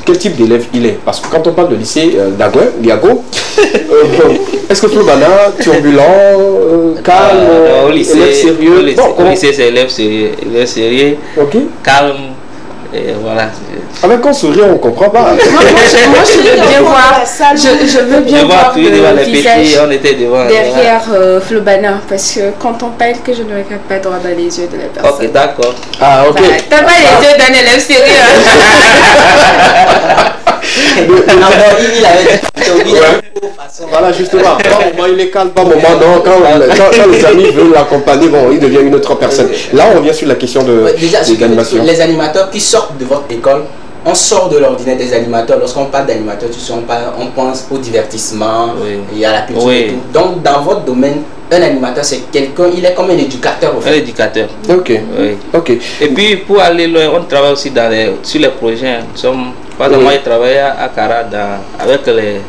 quel type d'élève il est. Parce que quand on parle de lycée d'Iago, est-ce que Flo Bana, turbulent, calme, au lycée, élève sérieux? Au lycée, c'est élève sérieux, calme. Et voilà. Avec un sourire, on ne comprend pas. Moi, je veux bien voir. Je veux bien voir le visage on était devant, derrière Flobana. Parce que quand on parle, que je ne regarde pas droit dans les yeux de la personne. Ok, d'accord. Ah, ok. T'as pas les yeux d'un élève sérieux. Il avait voilà, justement, par moment il est calme, par moment non, quand les amis veulent l'accompagner, bon, il devient une autre personne. Là, on revient sur la question de l'animation. Les animateurs qui sortent de votre école, on sort de l'ordinaire des animateurs. Lorsqu'on parle d'animateurs, on pense au divertissement et à la culture et tout. Donc, dans votre domaine, un animateur, c'est quelqu'un, il est comme un éducateur. Un éducateur. Ok. Oui. Ok. Et puis, pour aller loin, on travaille aussi sur les projets. Par exemple, moi, je travaillais à Cara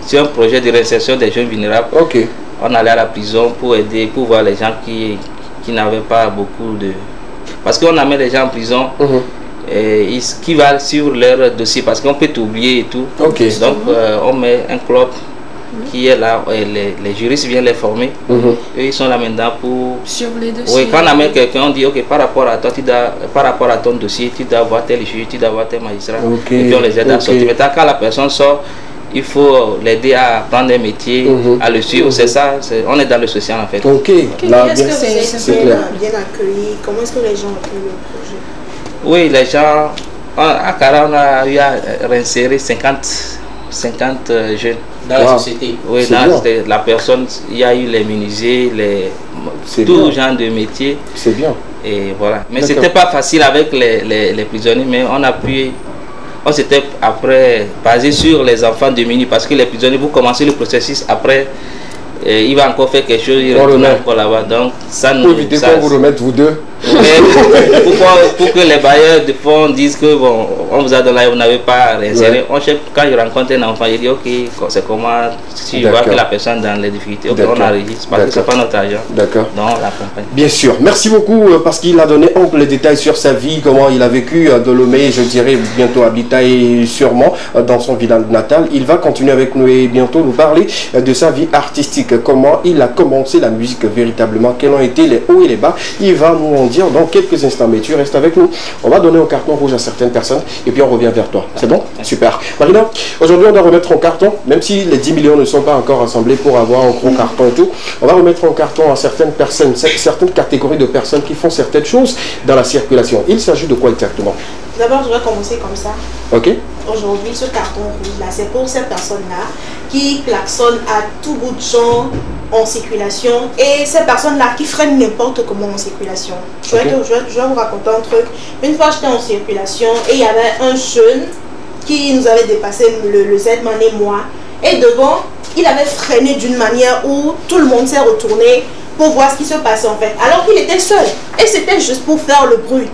sur un projet de réinsertion des jeunes vulnérables. Ok. On allait à la prison pour aider, pour voir les gens qui n'avaient pas beaucoup de... Parce qu'on amène les gens en prison qui va sur leur dossier, parce qu'on peut t'oublier et tout. Ok. Donc, on met un club qui est là, et les juristes viennent les former. Eux, ils sont là maintenant pour... Sur les dossiers. Oui, quand on amène quelqu'un, on dit, ok, par rapport à toi, par rapport à ton dossier, tu dois voir tel juge, tu dois voir tel magistrat. Et puis on les aide à sortir. Maintenant, quand la personne sort, il faut l'aider à prendre un métier, à le suivre. C'est ça, on est dans le social en fait. Ok. Là, est-ce que c'est bien accueilli? Comment est-ce que les gens accueillent le projet? Oui, les gens, à Cara, on a eu à réinsérer 50 jeunes. Dans la société. Oui, la personne, il y a eu les menuisiers, tout genre de métiers. C'est bien. Et voilà. Mais c'était pas facile avec les prisonniers, mais on s'était après basé sur les enfants démunis, parce que les prisonniers, vous commencez le processus, après il va encore faire quelque chose, il retourne encore là-bas. Donc ça nous... Pour éviter qu'on vous remette vous deux. Pour que les bailleurs de fonds disent que bon, on vous a donné, vous n'avez pas réinséré. On cherche, quand je rencontre un enfant, je dis ok, c'est comment, si je vois que la personne dans les difficultés, okay, on enregistre, parce que c'est pas notre argent. D'accord. Donc on l'accompagne. Bien sûr. Merci beaucoup parce qu'il a donné ample détails sur sa vie, comment il a vécu de Lomé, je dirais bientôt à Bitaille sûrement dans son village natal. Il va continuer avec nous et bientôt nous parler de sa vie artistique, comment il a commencé la musique véritablement, quels ont été les hauts et les bas. Il va nous en dire dans quelques instants, mais tu restes avec nous. On va donner un carton rouge à certaines personnes et puis on revient vers toi. C'est bon? Super. Marina, aujourd'hui on doit remettre un carton, même si les 10 millions ne sont pas encore assemblés pour avoir un gros carton et tout. On va remettre un carton à certaines personnes, certaines catégories de personnes qui font certaines choses dans la circulation. Il s'agit de quoi exactement? D'abord, je vais commencer comme ça. Ok. Aujourd'hui, ce carton rouge-là, c'est pour ces personnes-là qui klaxonnent à tout bout de champ en circulation et ces personnes-là qui freinent n'importe comment en circulation. Je vais vous raconter un truc. Une fois, j'étais en circulation et il y avait un jeune qui nous avait dépassé le Z-Man et moi. Et devant, il avait freiné d'une manière où tout le monde s'est retourné pour voir ce qui se passait en fait. Alors qu'il était seul. Et c'était juste pour faire le bruit.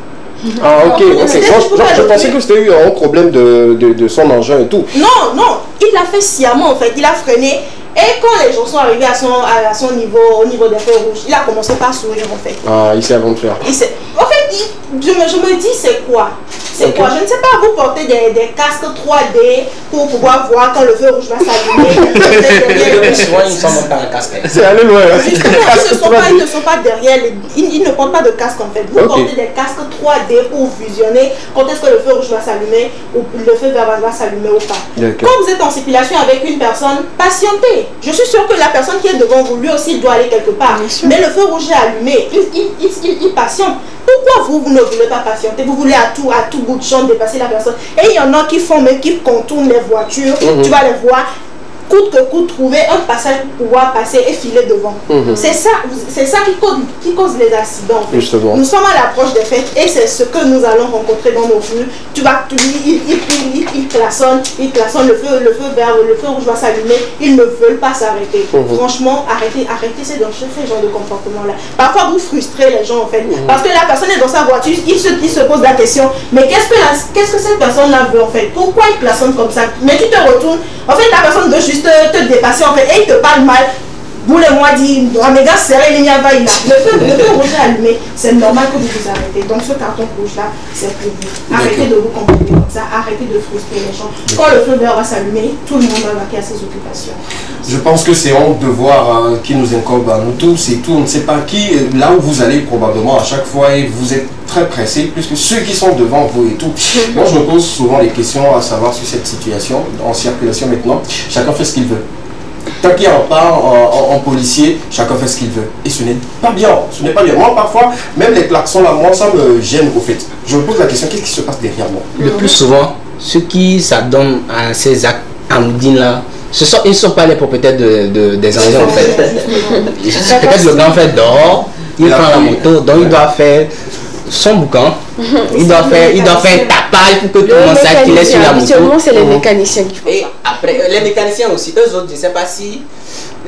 Ah ok, je pensais que c'était eu un problème de son engin et tout. Non, non, il l'a fait sciemment en fait, il a freiné. Et quand les gens sont arrivés à son niveau, au niveau des feux rouges, il a commencé par sourire en fait. Ah, il sait avant de faire. En fait, je me dis c'est quoi? C'est quoi? Je ne sais pas, vous portez des casques 3D pour pouvoir voir quand le feu rouge va s'allumer. Souvent, ils ne sont même pas un casque. C'est aller loin. Justement, ils ne sont pas derrière, ils ne portent pas de casque en fait. Vous portez des casques 3D pour visionner quand est-ce que le feu rouge va s'allumer ou le feu vert va s'allumer ou pas. Quand vous êtes en circulation avec une personne, patientez. Je suis sûre que la personne qui est devant vous, lui aussi, doit aller quelque part. Mais le feu rouge est allumé, il patiente. Pourquoi vous ne voulez pas patienter? Vous voulez à tout bout de champ dépasser la personne. Et il y en a qui font, mais qui contournent les voitures. Tu vas les voir. Coûte que coûte, trouver un passage pour pouvoir passer et filer devant. C'est ça qui cause les accidents. En fait. Nous sommes à l'approche des fêtes et c'est ce que nous allons rencontrer dans nos rues. Il klaxonne, le feu vert, le feu rouge va s'allumer. Ils ne veulent pas s'arrêter. Franchement, arrêtez ce genre de comportement-là. Parfois, vous frustrez les gens en fait. Parce que la personne est dans sa voiture, il se pose la question, mais qu'est-ce que cette personne-là veut en fait? Pourquoi il klaxonne comme ça? Mais tu te retournes, en fait, la personne veut juste te dépasser en fait et il te parle mal. Vous les moi dit, mes gars, serrez les miens, le feu rouge est allumé, c'est normal que vous vous arrêtez. Donc ce carton rouge là, c'est pour vous. Arrêtez de vous comporter comme ça, arrêtez de frustrer les gens. Quand le feu vert va s'allumer, tout le monde va vaquer à ses occupations. Je pense que c'est un devoir qui nous incombe à nous tous et tout. On ne sait pas qui, là où vous allez probablement à chaque fois et vous êtes très pressé, puisque ceux qui sont devant vous et tout. Moi, je me pose souvent des questions à savoir sur cette situation, en circulation maintenant. Chacun fait ce qu'il veut. Tant qu'il y a un pas en policier, chacun fait ce qu'il veut. Et ce n'est pas bien. Ce n'est pas bien. Moi, parfois, même les klaxons là, moi, ça me gêne au fait. Je me pose la question, qu'est-ce qui se passe derrière moi? Le plus souvent, ceux qui s'adonnent à ces actes anodines là, ils ne sont pas les propriétaires des engins en fait. Peut-être le grand fait dehors, il prend la moto, donc il doit faire son boucan, il doit faire un tapage pour que tout le monde sache qu'il est sur la moto. Habituellement, c'est les mécaniciens qui font ça. Et après, les mécaniciens aussi, eux autres, je ne sais pas si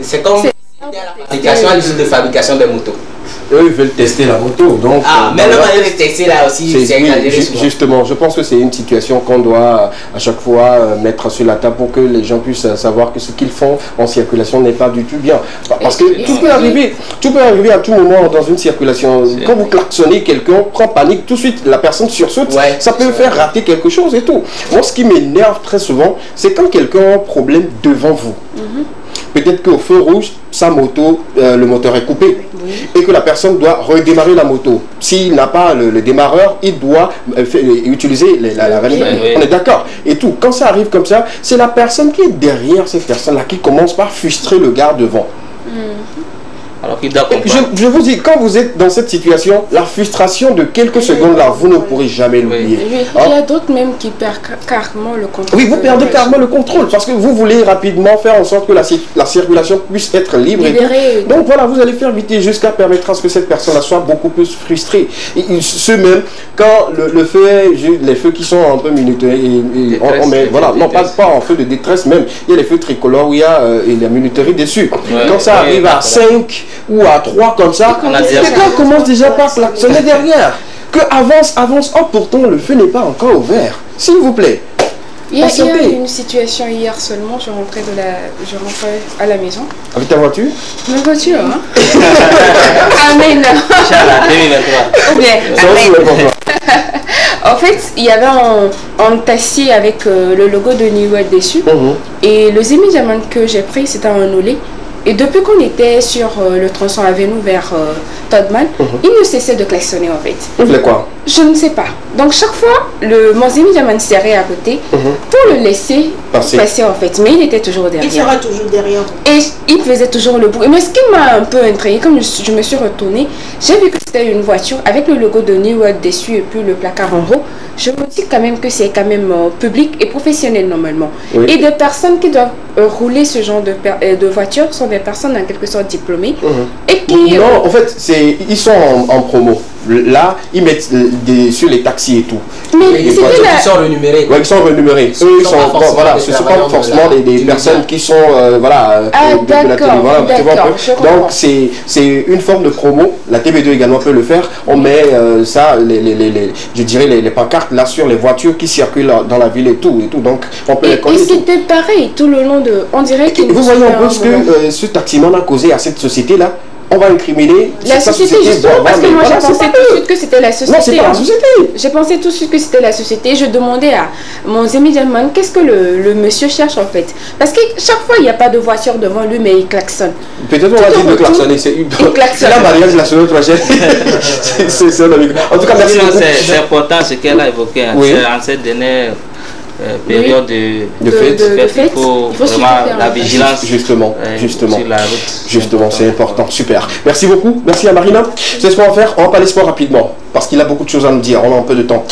c'est comme la fabrication, l'usine de fabrication des motos. Eux, ils veulent tester la moto. Donc, même la manière de tester là aussi, c'est exagéré. Justement, je pense que c'est une situation qu'on doit à chaque fois mettre sur la table pour que les gens puissent savoir que ce qu'ils font en circulation n'est pas du tout bien. Parce que tout peut arriver à tout moment dans une circulation. Quand vous klaxonnez, quelqu'un prend panique, tout de suite la personne sursaute, ça peut faire rater quelque chose et tout. Moi, ce qui m'énerve très souvent, c'est quand quelqu'un a un problème devant vous. Peut-être qu'au feu rouge, sa moto, le moteur est coupé et que la personne doit redémarrer la moto. S'il n'a pas le démarreur, il doit utiliser la vanille. On est d'accord. Et tout. Quand ça arrive comme ça, c'est la personne qui est derrière cette personne-là qui commence par frustrer le gars devant. Alors qu'il doit comprendre. Je vous dis, quand vous êtes dans cette situation, la frustration de quelques secondes là, vous ne pourrez jamais l'oublier. Il y a d'autres même qui perdent carrément le contrôle. Oui, vous perdez carrément le contrôle parce que vous voulez rapidement faire en sorte que la circulation puisse être libre. Et donc voilà, vous allez faire vite jusqu'à permettre à ce que cette personne-là soit beaucoup plus frustrée. Et ce même, quand le feu est, les feux qui sont un peu minutés, voilà, non pas en feu de détresse même, il y a les feux tricolores où il y a la minuterie dessus. Quand ça arrive à 5 ou à 3 comme ça, quelqu'un commence déjà par klaxonner derrière. Que avance, oh pourtant le feu n'est pas encore ouvert. S'il vous plaît. Il y a une situation hier seulement, je rentrais à la maison. Avec ta voiture? Ma voiture, hein. Amen. En fait, il y avait un taxi avec le logo de New World dessus. Et le Zemi Diamant que j'ai pris, c'était un olé. Et depuis qu'on était sur le tronçon Avenue vers Todman, il ne cessait de klaxonner en fait. Il fait quoi? Je ne sais pas. Donc chaque fois, mon Zemi Diamant serrait à côté pour le laisser passer en fait. Mais il était toujours derrière. Il sera toujours derrière. Et il faisait toujours le bruit. Mais ce qui m'a un peu intriguée, comme je me suis retournée, j'ai vu que c'était une voiture avec le logo de New World dessus et puis le placard en haut. Je me dis quand même que c'est quand même public et professionnel normalement. Et des personnes qui doivent rouler ce genre de voiture sont des personnes en quelque sorte diplômées et qui... Non, en fait, ils sont en promo. Là, ils mettent sur les taxis et tout. Mais les voitures qui sont renumérées. Oui, qui sont renumérées. Eux, ils sont voilà, ce ne sont pas forcément des personnes qui sont voilà. D'accord. Donc c'est une forme de promo. La TB2 également peut le faire. On met ça, je dirais les pancartes là sur les voitures qui circulent dans la ville et tout. Donc on peut les connaître. Et c'était pareil tout le long de. On dirait qu'il. Vous voyez un peu ce que ce taximan a causé à cette société là. On va incriminer la société justement parce que moi j'ai pensé tout de suite que c'était la société. Non, c'est pas la société. J'ai pensé tout de suite que c'était la société. Je demandais à mon Zemi Diamant qu'est-ce que le monsieur cherche en fait. Parce que chaque fois il n'y a pas de voiture devant lui mais il klaxonne. Peut-être on va dire de klaxonner. C'est la mariage la semaine prochaine. C'est un ami. En tout cas merci beaucoup. C'est important ce qu'elle a évoqué. En cette dernière période de fête, il faut vraiment la vigilance justement sur la route. Justement, c'est important, super. Merci beaucoup, merci à Marina. C'est ce qu'on va faire, on va parler sport rapidement, parce qu'il a beaucoup de choses à nous dire, on a un peu de temps.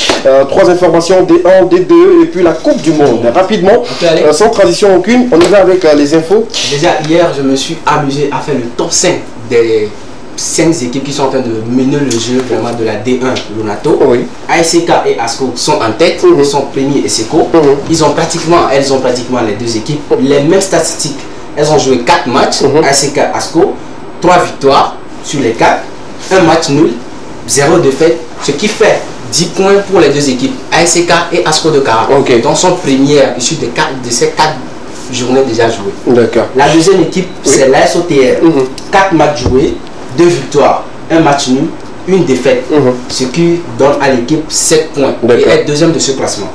3 informations, D1, D2, et puis la Coupe du Monde. Rapidement, sans transition aucune, on y va avec les infos. Déjà, hier, je me suis amusé à faire le top 5 des 5 équipes qui sont en train de mener le jeu vraiment de la D1 Lonato. ASK et ASCO sont en tête, ils sont premiers et SECO. Elles ont pratiquement les deux équipes les mêmes statistiques. Elles ont joué 4 matchs, ASK, ASCO, 3 victoires sur les 4, 1 match nul, 0 défaite, ce qui fait 10 points pour les deux équipes, ASK et ASCO de Cara. Donc sont premières issues de ces 4 journées déjà jouées. La deuxième équipe, c'est l'ASOTR. 4 matchs joués, 2 victoires, 1 match nul, 1 défaite, ce qui donne à l'équipe 7 points et est deuxième de ce classement.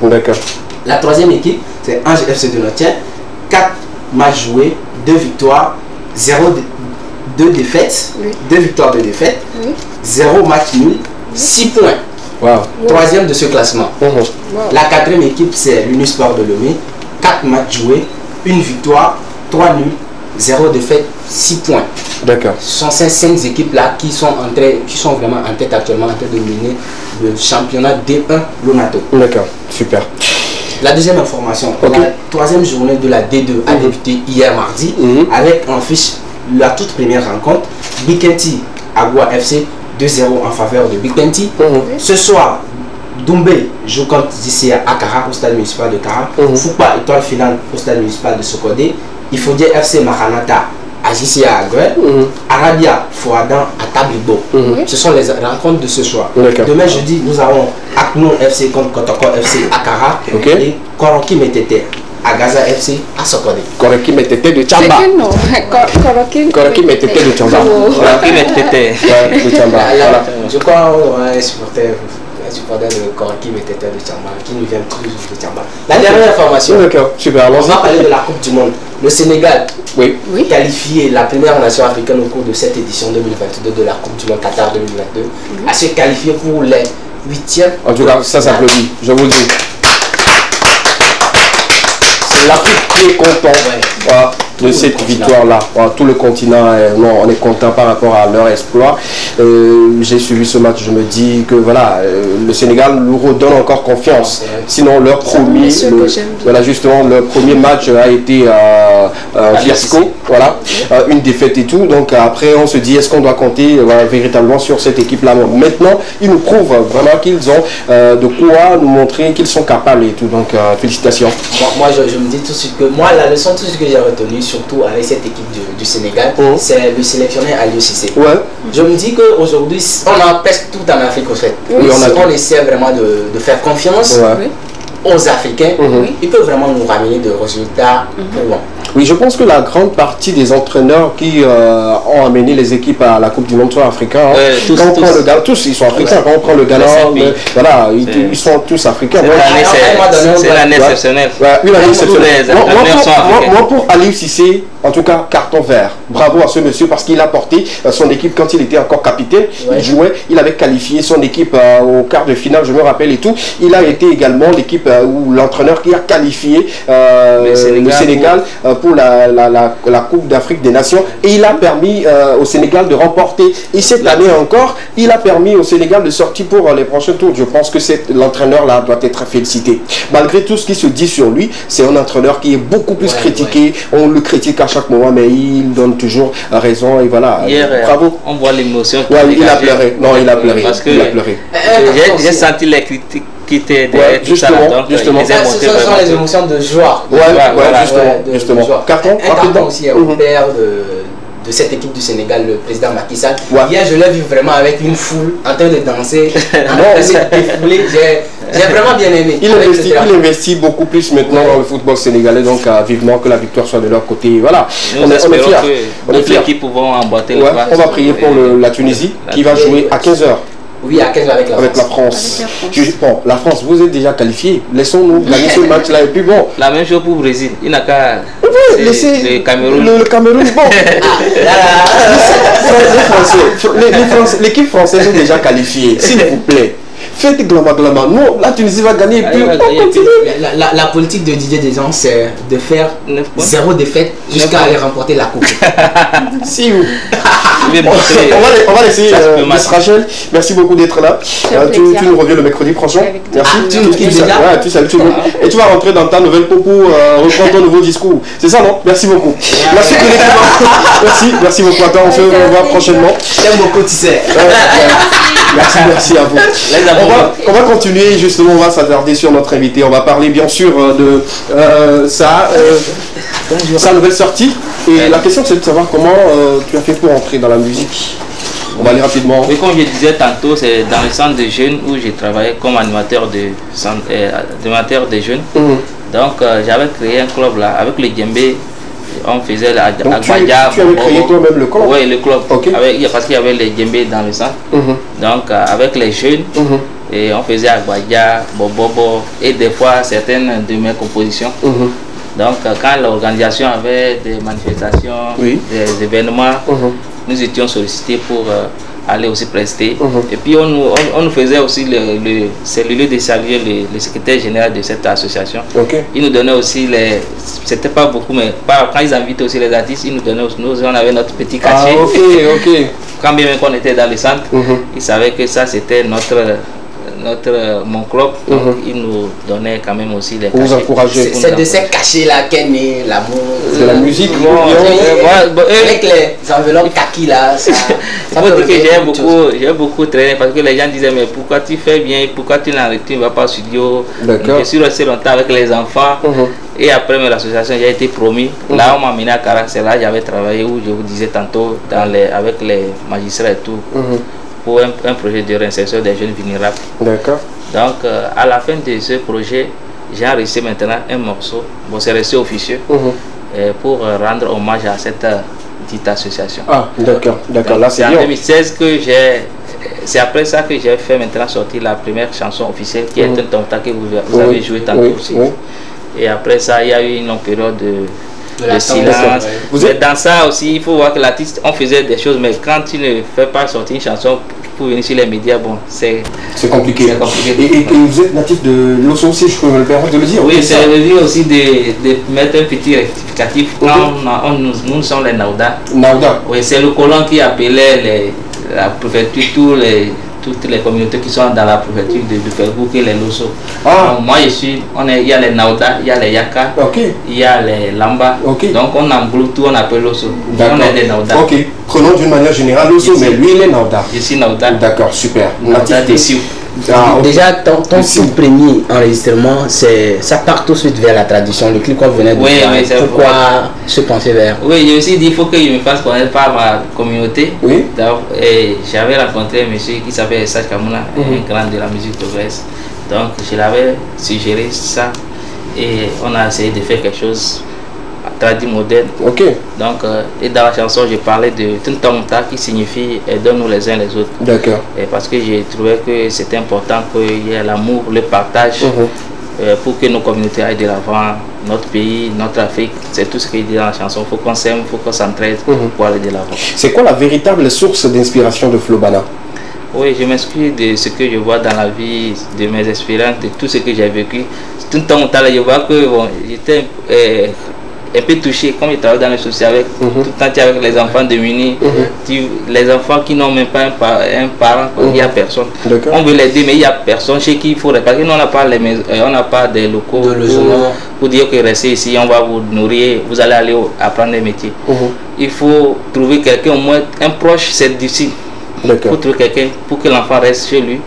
La troisième équipe, c'est Ange FC de Notien, 4 matchs joués, 2 victoires, 2 défaites, 2 victoires, 2 défaites, 0 match nul, 6 points. Troisième de ce classement. La quatrième équipe, c'est l'Unisport de Lomé. 4 matchs joués, 1 victoire, 3 nuls, 0 défaite, 6 points. D'accord. Ce sont ces 5 équipes-là qui sont vraiment en tête actuellement, en train de mener le championnat D1 Lonato. D'accord, super. La deuxième information, la troisième journée de la D2 a débuté hier mardi avec en fiche la toute première rencontre, Bikenti Agua FC 2-0 en faveur de Bikenti. Ce soir, Doumbé joue contre JCA Akara au stade municipal de Kara. Foupa étoile finale au stade municipal de Sokodé. Ifodie FC Maranata à JCA Agoué. Arabia Fouadan à Tablibo. Ce sont les rencontres de ce soir. Demain jeudi, nous avons Akno FC contre Kotoko FC Akara et Koroki Metete à Gaza FC à Sokodé. Koroki Metete de Tchamba. Koroki Metete de Tchamba. Koroki Metete de Tchamba. Je crois qu'on a un supporter de Koroki Metete de Tchamba qui nous vient toujours de Tchamba. La dernière information, super. On va parler de la Coupe du Monde. Le Sénégal, qualifié la première nation africaine au cours de cette édition 2022 de la Coupe du Monde Qatar 2022, a se qualifié pour les 8e. En tout cas, ça s'applaudit, je vous le dis. C'est l'Afrique qui est content de cette victoire-là. Tout le continent, on est content par rapport à leur exploit. J'ai suivi ce match, je me dis que voilà, le Sénégal nous redonne encore confiance. Sinon, leur premier, justement, leur premier match a été un fiasco, une défaite et tout. Donc après, on se dit, est-ce qu'on doit compter véritablement sur cette équipe-là? Maintenant, ils nous prouvent vraiment qu'ils ont de quoi nous montrer qu'ils sont capables et tout. Donc félicitations. Moi, je me dis tout de suite que moi, la leçon, tout ce que j'ai retenu, surtout avec cette équipe du Sénégal, c'est le sélectionneur Aliou Cissé. Je me dis qu'aujourd'hui, on a presque tout en Afrique au fait. On essaie vraiment de faire confiance aux Africains, ils peuvent vraiment nous ramener des résultats loin. Oui, je pense que la grande partie des entraîneurs qui ont amené les équipes à la Coupe du Monde sont africains. Tous ils sont africains. Quand on prend le Ghana, voilà, ils sont tous africains. C'est l'année exceptionnelle. Une année exceptionnelle. Moi, pour Aliou Cissé, en tout cas, carton vert. Bravo à ce monsieur parce qu'il a porté son équipe quand il était encore capitaine. Il jouait, il avait qualifié son équipe au quart de finale, je me rappelle et tout. Il a été également l'équipe ou l'entraîneur qui a qualifié le Sénégal pour la Coupe d'Afrique des Nations. Et il a permis au Sénégal de remporter. Et cette année encore, il a permis au Sénégal de sortir pour les prochains tours. Je pense que l'entraîneur-là doit être félicité. Malgré tout ce qui se dit sur lui, c'est un entraîneur qui est beaucoup plus critiqué. On le critique à chaque moment, mais il donne toujours raison. Et voilà. Hier, bravo. On voit l'émotion. Il a pleuré. Non, il a pleuré. Parce que j'ai senti les critiques qui étaient justement. Ce sont les émotions de joie. Justement. Carton aussi au père de cette équipe du Sénégal, le président Macky Sall. Hier, je l'ai vu vraiment avec une foule en train de danser, en train de se défouler. J'ai vraiment bien aimé. Il investit beaucoup plus maintenant dans le football sénégalais, donc vivement que la victoire soit de leur côté. Voilà, on est fiers. Notre équipe pouvons emboîter le pas. On va prier pour la Tunisie qui va jouer à 15h. Oui, à 15 avec la France. Bon, la France, vous êtes déjà qualifié. Laissons-nous gagner ce match-là. Et puis bon. La même chose pour le Brésil. Il n'a qu'à laisser le Cameroun. Le Cameroun, bon. L'équipe française est déjà qualifiée. S'il vous plaît. Faites glama. Non, la Tunisie va gagner. Et puis on continue. La politique de Didier Deschamps, c'est de faire 0 défaite jusqu'à aller remporter la coupe. Si vous. On va laisser Miss Rachel. Merci beaucoup d'être là. Tu nous reviens le mercredi prochain. Merci. Tu salues tout le monde. Et tu vas rentrer dans ta nouvelle peau pour reprendre ton nouveau discours. C'est ça, non? Merci beaucoup. Merci beaucoup. Attends, on se revoit prochainement. J'aime beaucoup, tu sais. Merci à vous. On va continuer, justement, on va s'attarder sur notre invité. On va parler bien sûr de sa nouvelle sortie. Et la question c'est de savoir comment tu as fait pour entrer dans la musique. On va aller rapidement. Et comme je disais tantôt, c'est dans le centre de jeunes où j'ai travaillé comme animateur de jeunes. Donc j'avais créé un club là avec les djembés. On faisait la tu avais créé toi-même le club? Oui, le club. Parce qu'il y avait les djembés dans le centre. Donc avec les jeunes, et on faisait Agbadja, Bobobo et des fois certaines de mes compositions. Donc quand l'organisation avait des manifestations, des événements, nous étions sollicités pour aller aussi prester. Et puis on nous faisait aussi c'est le lieu de saluer le secrétaire général de cette association. Il nous donnait aussi c'était pas beaucoup, mais quand ils invitaient aussi les artistes, ils nous donnaient aussi, nous on avait notre petit cachet. Quand bien même qu'on était dans le centre, ils savaient que ça c'était mon club, donc il nous donnait quand même aussi les cachets. Vous encouragez. C'est de ces cachets là qu'est né l'amour de la musique. Avec les enveloppes kaki là, ça faut dire que j'ai beaucoup traîné parce que les gens disaient mais pourquoi tu fais bien, pourquoi tu ne vas pas au studio. Je suis resté longtemps avec les enfants et après l'association j'ai été promis. Là on m'a amené à Carac, c'est là j'avais travaillé où je vous disais tantôt avec les magistrats et tout. Pour un projet de réinsertion des jeunes vulnérables. D'accord. Donc, à la fin de ce projet, j'ai enregistré maintenant un morceau. Bon, c'est resté officieux pour rendre hommage à cette dite association. Ah, d'accord, d'accord. Là, c'est en 2016 que c'est après ça que j'ai fait maintenant sortir la première chanson officielle qui est un tomta que vous avez joué tantôt aussi. Et après ça, il y a eu une longue période de silence. Dans ça aussi, il faut voir que l'artiste, on faisait des choses, mais quand tu ne fais pas sortir une chanson pour venir sur les médias, bon, c'est compliqué. Et vous êtes natif de Losso aussi, je peux me le permettre de le dire. Oui, c'est le dire aussi de mettre un petit rectificatif. Nous sommes les Naouda. Naouda. Oui, c'est le colon qui appelait la préfecture, toutes les communautés qui sont dans la préfecture de Fergou et les Losso. Moi il y a les Naouda, il y a les Yaka, il y a les Lamba. Donc on englobe tout, on appelle Losso. On est des Naouda. Prenons d'une manière générale Losso, mais lui il est Naouda. Je suis Naouda. D'accord, super. Naouda de Sioux. Déjà, ton tout premier enregistrement, ça part tout de suite vers la tradition, le clip qu'on venait de faire. Pourquoi se penser vers? Oui, je me suis dit il faut que je me fasse connaître par ma communauté. Et j'avais rencontré un monsieur qui s'appelle Sach Kamuna, un grand de la musique togolaise. Donc je l'avais suggéré ça et on a essayé de faire quelque chose traduit moderne. Donc, et dans la chanson, je parlais de Tuntamta qui signifie aidons-nous les uns les autres. D'accord. Et parce que j'ai trouvé que c'était important qu'il y ait l'amour, le partage pour que nos communautés aillent de l'avant, notre pays, notre Afrique. C'est tout ce qu'il dit dans la chanson. Il faut qu'on s'aime, il faut qu'on s'entraide pour aller de l'avant. C'est quoi la véritable source d'inspiration de Flobana? Oui, je m'inspire de ce que je vois dans la vie, de mes expériences, de tout ce que j'ai vécu. Tout le temps, je vois que j'étais un peu touché, comme je travaille dans le social avec tout le temps avec les enfants démunis, les enfants qui n'ont même pas un parent, il n'y a personne. On veut l'aider, mais il n'y a personne chez qui il faut réparer. Nous, on n'a pas on n'a pas des locaux pour dire que restez ici, on va vous nourrir, vous allez aller apprendre des métiers. Il faut trouver quelqu'un, au moins un proche, c'est difficile. Il faut trouver quelqu'un pour que l'enfant reste chez lui.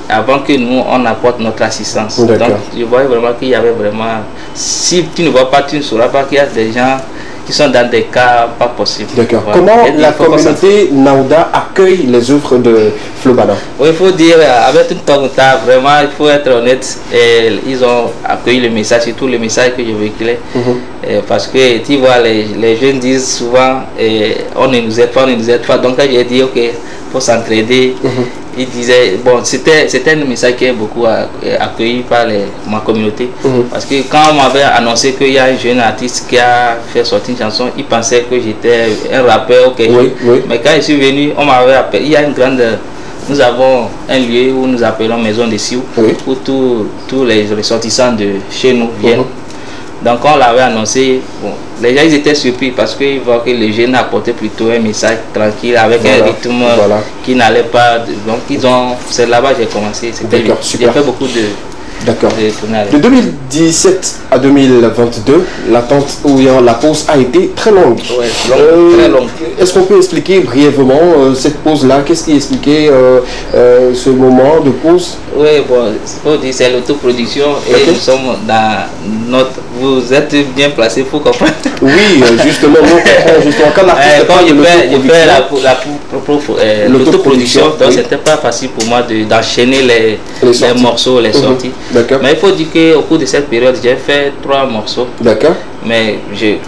Avant que nous on apporte notre assistance. Donc je voyais vraiment qu'il y avait vraiment, si tu ne vois pas, tu ne sauras pas qu'il y a des gens qui sont dans des cas pas possibles. D'accord. Comment la communauté Naouda accueille les œuvres de Flobana? Oui, il faut dire, avec tout le temps, vraiment, il faut être honnête, ils ont accueilli le message, surtout le message que je véhiculais. Parce que tu vois, les jeunes disent souvent, on ne nous aide pas, on ne nous aide pas. Donc j'ai dit, ok, il faut s'entraider. Il disait, bon, c'était un message qui est beaucoup accueilli par ma communauté. Parce que quand on m'avait annoncé qu'il y a un jeune artiste qui a fait sortir une chanson, il pensait que j'étais un rappeur ou quelque chose. Mais quand je suis venu, on m'avait appelé. Il y a une grande. Nous avons un lieu où nous appelons Maison de Sioux, où tous les ressortissants de chez nous viennent. Donc on l'avait annoncé, bon, les gens ils étaient surpris parce qu'ils voient que le jeune apportait plutôt un message tranquille avec un rythme qui n'allait pas. Donc c'est là-bas que j'ai commencé. J'ai fait beaucoup de D'accord. De 2017 à 2022, l'attente ou la pause a été très longue. Ouais, très longue. Est-ce qu'on peut expliquer brièvement cette pause-là? Qu'est-ce qui expliquait ce moment de pause? Oui, bon, c'est l'autoproduction et nous sommes dans notre... Vous êtes bien placé pour comprendre. Oui, justement, quand je fais l'autoproduction, donc c'était pas facile pour moi d'enchaîner les morceaux, les sorties. Mais il faut dire qu'au cours de cette période, j'ai fait 3 morceaux. D'accord. Mais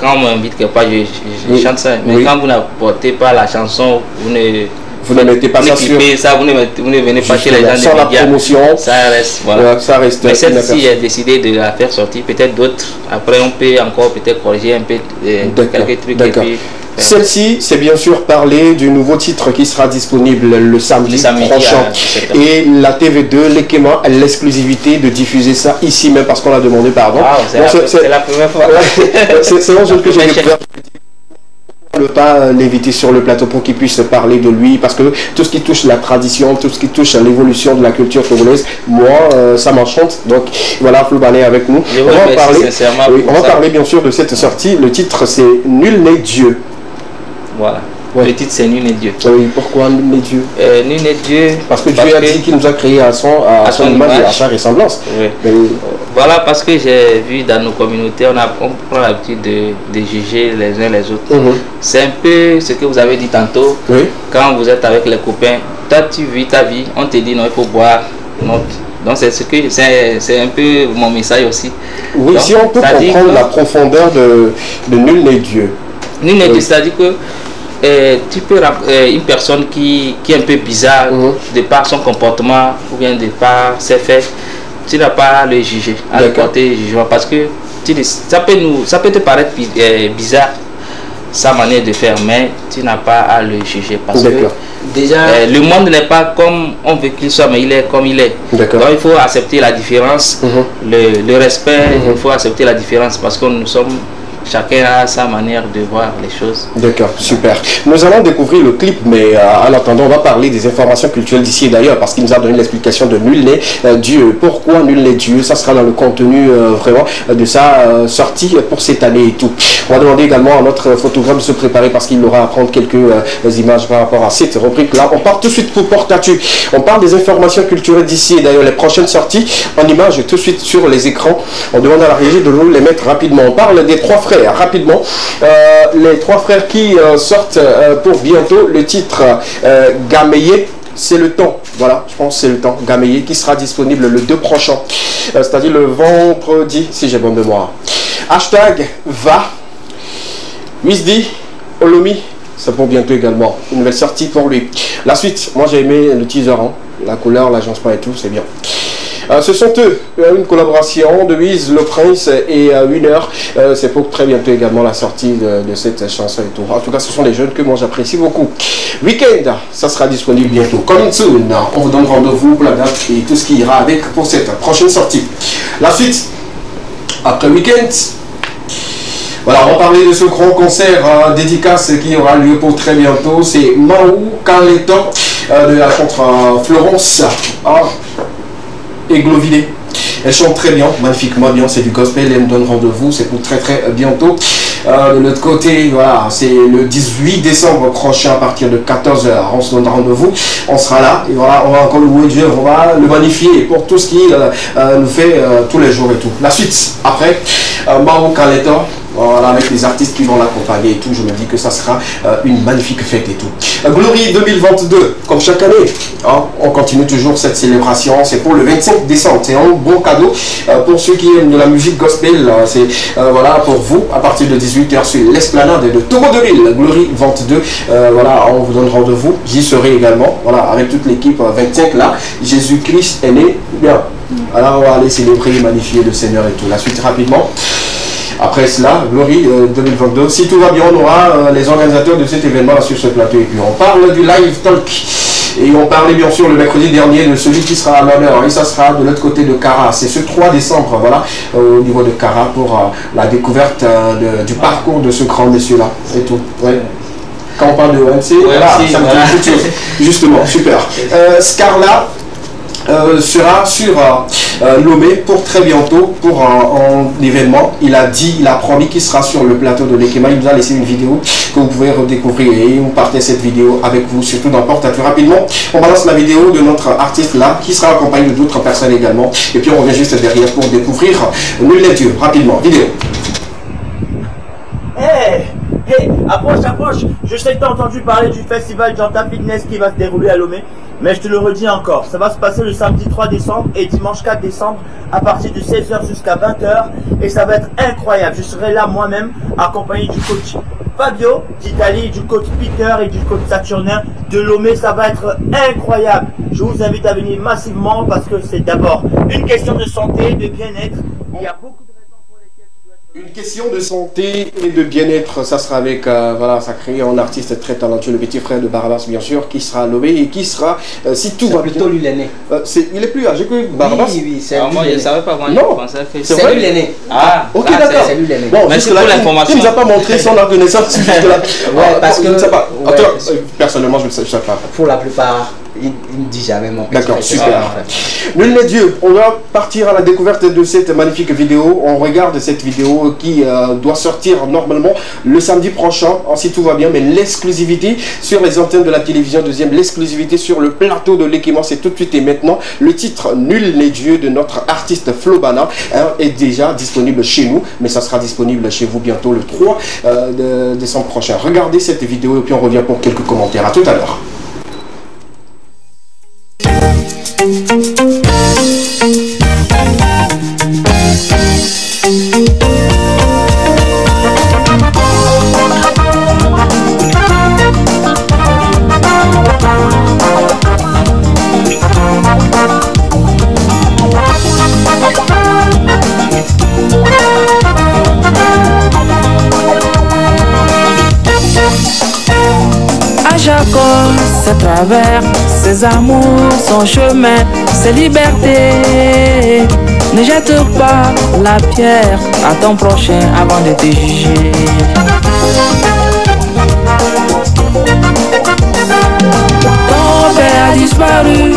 quand on m'invite quelque part, je chante ça. Mais quand vous n'apportez pas la chanson, vous Vous ne mettez pas ça sur... Ça, vous ne venez pas chez les gens sans la promotion. Ça reste, voilà. Ça reste. Mais celle-ci a décidé de la faire sortir. Peut-être d'autres. Après, on peut encore peut-être corriger un peu quelques trucs. D'accord. Celle-ci, c'est bien sûr parler du nouveau titre qui sera disponible le samedi prochain. Et la TV2, Lekema, a l'exclusivité de diffuser ça ici même parce qu'on l'a demandé, pardon. Ah, c'est la première fois. C'est un jeu que j'ai découvert. Ne pas l'inviter sur le plateau pour qu'il puisse parler de lui, parce que tout ce qui touche la tradition, tout ce qui touche à l'évolution de la culture congolaise, moi ça m'enchante. Donc voilà, Floubane est avec nous. On va parler bien sûr de cette sortie. Le titre c'est Nul n'est Dieu. Voilà. Ouais. Le titre c'est Nul n'est Dieu. Oui, pourquoi Nul n'est Dieu? Nul n'est Dieu. Parce que Dieu a dit qu'il nous a créé à son image et à sa ressemblance. Oui. Mais... Voilà, parce que j'ai vu dans nos communautés, on prend l'habitude de juger les uns les autres. C'est un peu ce que vous avez dit tantôt. Oui. Quand vous êtes avec les copains, toi tu vis ta vie, on te dit non, il faut boire. Non. Donc c'est un peu mon message aussi. Oui, donc, si on peut comprendre la profondeur de Nul n'est Dieu. Nul n'est Dieu, c'est-à-dire que tu peux une personne qui est un peu bizarre de par son comportement ou bien de par ses faits, tu n'as pas à le juger, à le porter jugement, parce que ça peut te paraître bizarre sa manière de faire, mais tu n'as pas à le juger parce que déjà le monde n'est pas comme on veut qu'il soit, mais il est comme il est. Donc il faut accepter la différence, le respect, il faut accepter la différence parce que nous sommes... Chacun a sa manière de voir les choses. D'accord, super. Nous allons découvrir le clip, mais en attendant, on va parler des informations culturelles d'ici et d'ailleurs, parce qu'il nous a donné l'explication de Nul n'est Dieu. Pourquoi Nul n'est Dieu? Ça sera dans le contenu vraiment de sa sortie pour cette année et tout. On va demander également à notre photographe de se préparer parce qu'il aura à prendre quelques images par rapport à cette rubrique-là. On part tout de suite pour Portatu. On parle des informations culturelles d'ici et d'ailleurs, les prochaines sorties en images tout de suite sur les écrans. On demande à la régie de nous les mettre rapidement. On parle des trois frères. Rapidement, les trois frères qui sortent pour bientôt le titre Gameye, c'est le temps. Voilà, je pense que c'est le temps. Gameye qui sera disponible le 2 prochain, c'est-à-dire le vendredi, si j'ai bonne mémoire. Hashtag va. Wisdi, Olomi, c'est pour bientôt également. Une nouvelle sortie pour lui. La suite, moi j'ai aimé le teaser, hein. La couleur, l'agencement et tout, c'est bien. Ce sont eux, une collaboration de Wiz, Le Prince et Winner. C'est pour très bientôt également la sortie de cette chanson et tout. En tout cas, ce sont des jeunes que moi j'apprécie beaucoup. Weekend, ça sera disponible bientôt. Coming soon, on vous donne rendez-vous pour la date et tout ce qui ira avec pour cette prochaine sortie. La suite, après Weekend. Voilà, on va parler de ce grand concert dédicace qui aura lieu pour très bientôt. C'est Mahou Carleton de la chanteuse Florence. Et Glovidé. Elle chante très bien, magnifiquement bien, c'est du gospel, elle me donne rendez-vous, c'est pour très bientôt. De l'autre côté, voilà, c'est le 18 décembre prochain à partir de 14h, on se donne rendez-vous, on sera là, et voilà, on va encore louer Dieu, on va le magnifier pour tout ce qu'il nous fait tous les jours et tout. La suite, après, Mahou Carleton. Voilà, avec les artistes qui vont l'accompagner et tout, je me dis que ça sera une magnifique fête et tout. Glory 2022, comme chaque année, hein, on continue toujours cette célébration. C'est pour le 25 décembre. C'est un bon cadeau pour ceux qui aiment de la musique gospel. C'est voilà, pour vous, à partir de 18h sur l'esplanade de Togo de Lille. Glory 22, voilà, on vous donne rendez-vous. J'y serai également, voilà, avec toute l'équipe 25 là. Jésus-Christ est né. Bien. Alors, on va aller célébrer et magnifier le Seigneur et tout. La suite rapidement. Après cela, Glory 2022, si tout va bien, on aura les organisateurs de cet événement là sur ce plateau. Et puis on parle du live talk. Et on parlait bien sûr le mercredi dernier de celui qui sera à l'honneur. Et ça sera de l'autre côté de Cara. C'est ce 3 décembre, voilà, au niveau de Cara pour la découverte du parcours de ce grand monsieur-là. C'est tout. Ouais. Quand on parle de OMC, voilà, ça me dit toute chose. Justement, super. Scarla sera sur Lomé pour très bientôt pour un événement. Il a promis qu'il sera sur le plateau de Lekema. Il nous a laissé une vidéo que vous pouvez redécouvrir et on partage cette vidéo avec vous, surtout dans Portatu. Rapidement, on balance la vidéo de notre artiste là qui sera accompagné d'autres personnes également. Et puis on revient juste derrière pour découvrir Nul n'est Dieu. Rapidement, vidéo. Hey, approche. Je sais que tu as entendu parler du festival Janta Fitness qui va se dérouler à Lomé. Mais je te le redis encore, ça va se passer le samedi 3 décembre et dimanche 4 décembre à partir de 16h jusqu'à 20h. Et ça va être incroyable. Je serai là moi-même accompagné du coach Fabio d'Italie, du coach Peter et du coach Saturnin de Lomé. Ça va être incroyable. Je vous invite à venir massivement parce que c'est d'abord une question de santé, de bien-être. Il y a beaucoup de raisons pour lesquelles tu dois être... Une question de santé et de bien-être, ça sera avec, voilà, ça crée un artiste très talentueux, le petit frère de Barabas, bien sûr, qui sera Lomé et qui sera, si tout va plutôt lui l'aîné. Il est plus âgé que Barabas. Oui, c'est moi je ne savais pas, moi non, je pensais que c'est lui l'aîné. Ah, ok, d'accord. C'est lui l'aîné. Bon, merci pour l'information. Il ne nous a pas montré son art de naissance jusque-là. Ouais, parce que... Je ne sais pas. Ouais. Attends, personnellement, je ne sais pas. Pour la plupart, il ne dit jamais mon petit. D'accord, super. Nul n'est Dieu. On va partir à la découverte de cette magnifique vidéo. On regarde cette vidéo qui doit sortir normalement le samedi prochain, si tout va bien, mais l'exclusivité sur les antennes de la télévision deuxième, l'exclusivité sur le plateau de l'Ekima, c'est tout de suite et maintenant. Le titre Nul n'est Dieu de notre artiste Flobana est déjà disponible chez nous, mais ça sera disponible chez vous bientôt le 3 décembre prochain. Regardez cette vidéo et puis on revient pour quelques commentaires. À tout à l'heure. À chaque ses travers, ses amours, son chemin, ses libertés. Ne jette pas la pierre à ton prochain avant de te juger. Ton père a disparu,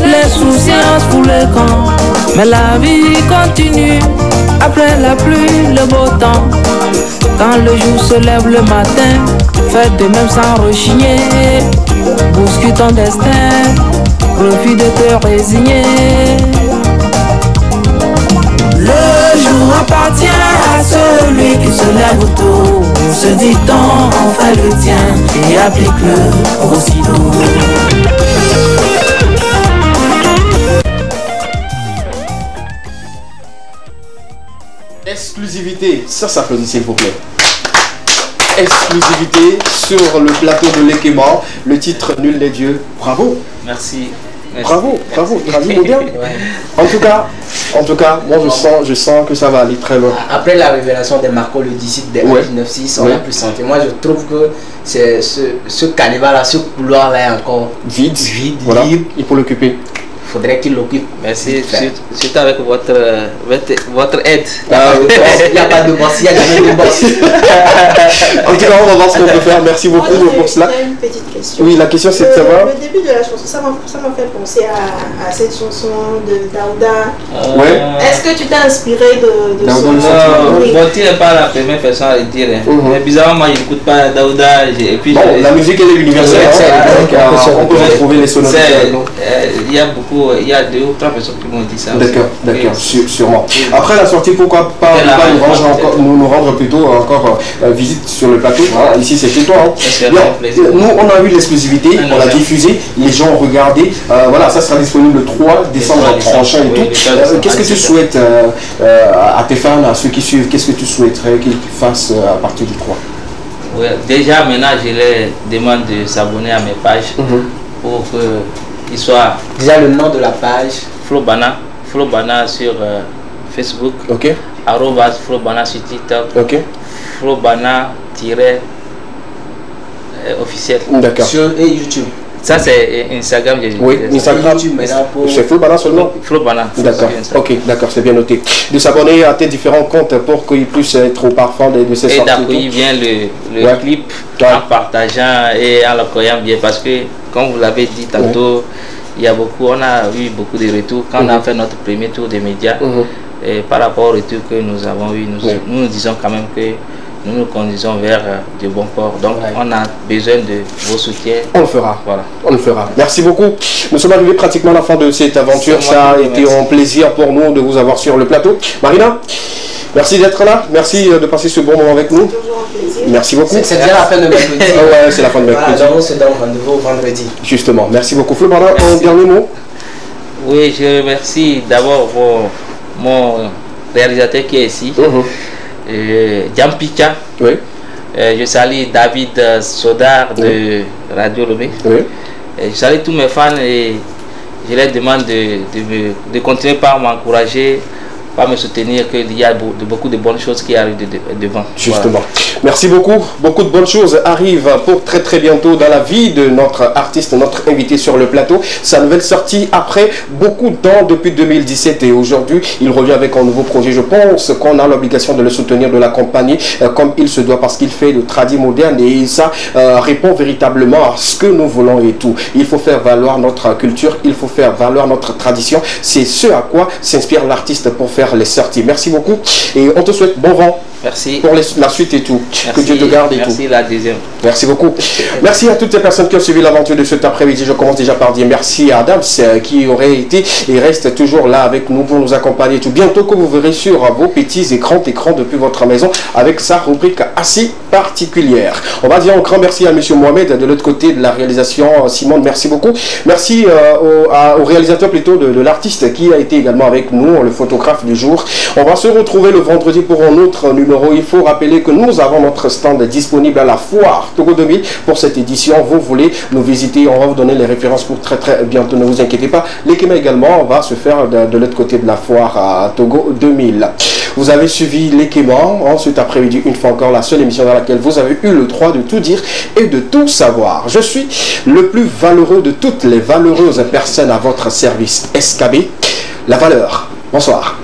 les souciances pour le camp, mais la vie continue après la pluie, le beau temps. Quand le jour se lève le matin, fais de même sans rechigner. Bouscule ton destin, profite de te résigner. Le jour appartient à celui qui se lève tôt. Se dit-on, on fait le tien et applique-le aussitôt. Exclusivité, ça s'applaudit s'il vous plaît. Exclusivité sur le plateau de l'Ekima, le titre Nul n'est Dieu. Bravo. Merci. Bravo, bravo, traduis-moi bien. En tout cas, moi je sens que ça va aller très loin. Après la révélation de Marco le disciple des 9-6, on a pu sentir. Moi je trouve que c'est ce carnaval-là, ce couloir-là est encore vide, voilà, libre. Il faut l'occuper. Il faudrait qu'il l'occupe. Merci, surtout avec votre aide. Il n'y a pas de boss, il n'y a jamais de boss. En tout cas, on va voir ce qu'on peut faire. Merci beaucoup pour cela. J'ai une petite question. Oui, la question c'est de savoir. Le début de la chanson, ça m'a fait penser à cette chanson de Daouda. Ouais. Est-ce que tu t'es inspiré de son oui. Bonti n'est pas la première personne à le dire. Mais bizarrement, moi je n'écoute pas Daouda. Et puis, bon, la musique elle est universelle. On peut retrouver les sonorités. Il y a beaucoup. Il y a 2 ou 3 personnes qui m'ont dit ça. D'accord, sûrement. Après la sortie, pourquoi pas nous rendre plutôt encore visite sur le plateau. Ici c'est chez toi. Nous on a eu l'exclusivité, on l'a diffusé, les gens ont regardé. Voilà, ça sera disponible le 3 décembre prochain et tout. Qu'est-ce que tu souhaites à tes fans, à ceux qui suivent, qu'est-ce que tu souhaiterais qu'ils fassent à partir du 3? Ouais, déjà maintenant je les demande de s'abonner à mes pages pour qu'il soit... Déjà le nom de la page Flobana sur Facebook, @Flobana sur TikTok, Flobana officiel sur YouTube. Ça c'est Instagram. Oui, Instagram, c'est Flobana seulement. Flobana. D'accord, ok, d'accord, c'est bien noté. De s'abonner à tes différents comptes pour qu'ils puissent être au parfum de ces sorties. Et d'accueillir bien le clip en partageant et en l'accueillant bien parce que, comme vous l'avez dit tantôt, on a eu beaucoup de retours quand on a fait notre premier tour des médias. Et par rapport au retour que nous avons eu, nous disons quand même que nous nous conduisons vers de bons ports. Donc on a besoin de vos soutiens. On le fera. Voilà. On le fera. Merci beaucoup. Nous sommes arrivés pratiquement à la fin de cette aventure. Ça a été un plaisir pour nous de vous avoir sur le plateau. Marina, merci d'être là. Merci de passer ce bon moment avec nous. Merci beaucoup. C'est déjà la fin de mercredi. Ouais, c'est la fin de mercredi. Donc on se donne rendez-vous vendredi. Justement. Merci beaucoup. Flobana, un dernier mot. Oui, je remercie d'abord mon réalisateur qui est ici. Jampicha. Oui. Je salue David Sodar de Radio Lomé. Oui. Je salue tous mes fans et je leur demande de continuer par m'encourager, par me soutenir, qu'il y a beaucoup de bonnes choses qui arrivent devant. Justement. Voilà. Merci beaucoup. Beaucoup de bonnes choses arrivent pour très bientôt dans la vie de notre artiste, notre invité sur le plateau. Sa nouvelle sortie après beaucoup de temps, depuis 2017, et aujourd'hui, il revient avec un nouveau projet. Je pense qu'on a l'obligation de le soutenir, de l'accompagner comme il se doit, parce qu'il fait le tradi moderne et ça répond véritablement à ce que nous voulons et tout. Il faut faire valoir notre culture, il faut faire valoir notre tradition. C'est ce à quoi s'inspire l'artiste pour faire les sorties. Merci beaucoup et on te souhaite bon vent. Merci. Pour la suite et tout. Merci. Que Dieu te garde et tout. Merci la deuxième. Merci beaucoup. Merci à toutes les personnes qui ont suivi l'aventure de cet après-midi. Je commence déjà par dire merci à Adams qui aurait été et reste toujours là avec nous pour nous accompagner tout. Bientôt que vous verrez sur vos petits écrans depuis votre maison avec sa rubrique assez particulière. On va dire un grand merci à monsieur Mohamed de l'autre côté de la réalisation. Simone, merci beaucoup. Merci au réalisateur plutôt de l'artiste qui a été également avec nous, le photographe du jour. On va se retrouver le vendredi pour un autre numéro. Il faut rappeler que nous avons notre stand disponible à la foire Togo 2000 pour cette édition. Vous voulez nous visiter, on va vous donner les références pour très bientôt, ne vous inquiétez pas. L'équipement également va se faire de l'autre côté de la foire à Togo 2000. Vous avez suivi l'équipement en cet après-midi, une fois encore la seule émission dans laquelle vous avez eu le droit de tout dire et de tout savoir. Je suis le plus valeureux de toutes les valeureuses personnes à votre service. SKB, la valeur. Bonsoir.